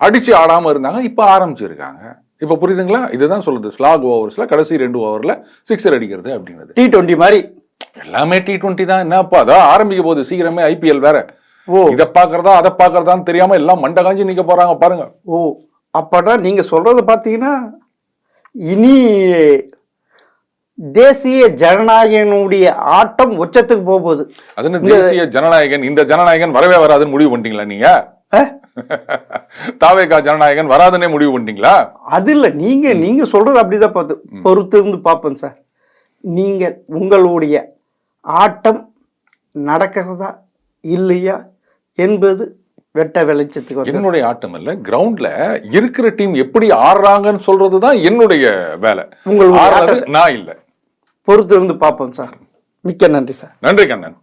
[SPEAKER 2] அடிச்சு ஆடாம இருந்தாங்க, இப்ப ஆரம்பிச்சிருக்காங்க. இப்ப புரியுதுங்களா? இதுதான் சொல்லுது, ஸ்லாக் ஓவர்ஸ்ல கடைசி 2 ஓவர்ல 6 அடிக்கிறது அப்படின்றது.
[SPEAKER 1] T20 மாதிரி
[SPEAKER 2] எல்லாமே T20 தான். என்னப்பா அதான் ஆரம்பிக்க போகுது சீக்கிரமே, IPL வேற. இதை பாக்குறதா அதை பாக்குறதான்னு தெரியாம எல்லாம் மண்டை காஞ்சி நிக்க போறாங்க பாருங்க.
[SPEAKER 1] அப்படா நீங்க சொல்றது பாத்தீங்கன்னா இனி தேசிய ஜனநாயகனுடைய ஆட்டம் உச்சத்துக்கு போகுது.
[SPEAKER 2] அது தேசிய ஜனநாயகன், இந்த ஜனநாயகன் வரவே வராதுன்னு முடிவு பண்ணிட்டீங்களா நீங்க? தாவேகா ஜனநாயகன் வராதுன்னே முடிவு பண்ணிட்டீங்களா? அது
[SPEAKER 1] இல்ல, நீங்க சொல்றது அப்படிதான் பார்த்து பொறுத்து இருந்து பார்ப்பேன் சார். நீங்க உங்களுடைய ஆட்டம் நடக்கிறதா இல்லையா என்பது வெட்ட வெளிச்சத்துக்கு.
[SPEAKER 2] என்னுடைய ஆட்டம் இல்ல, கிரவுண்ட்ல இருக்கிற டீம் எப்படி ஆடுறாங்கன்னு சொல்றதுதான் என்னுடைய வேலை.
[SPEAKER 1] உங்களுக்கு
[SPEAKER 2] நான் இல்ல,
[SPEAKER 1] பொறுத்து இருந்து பார்ப்போம் சார். மிக்க நன்றி சார்.
[SPEAKER 2] நன்றி கண்ணன்.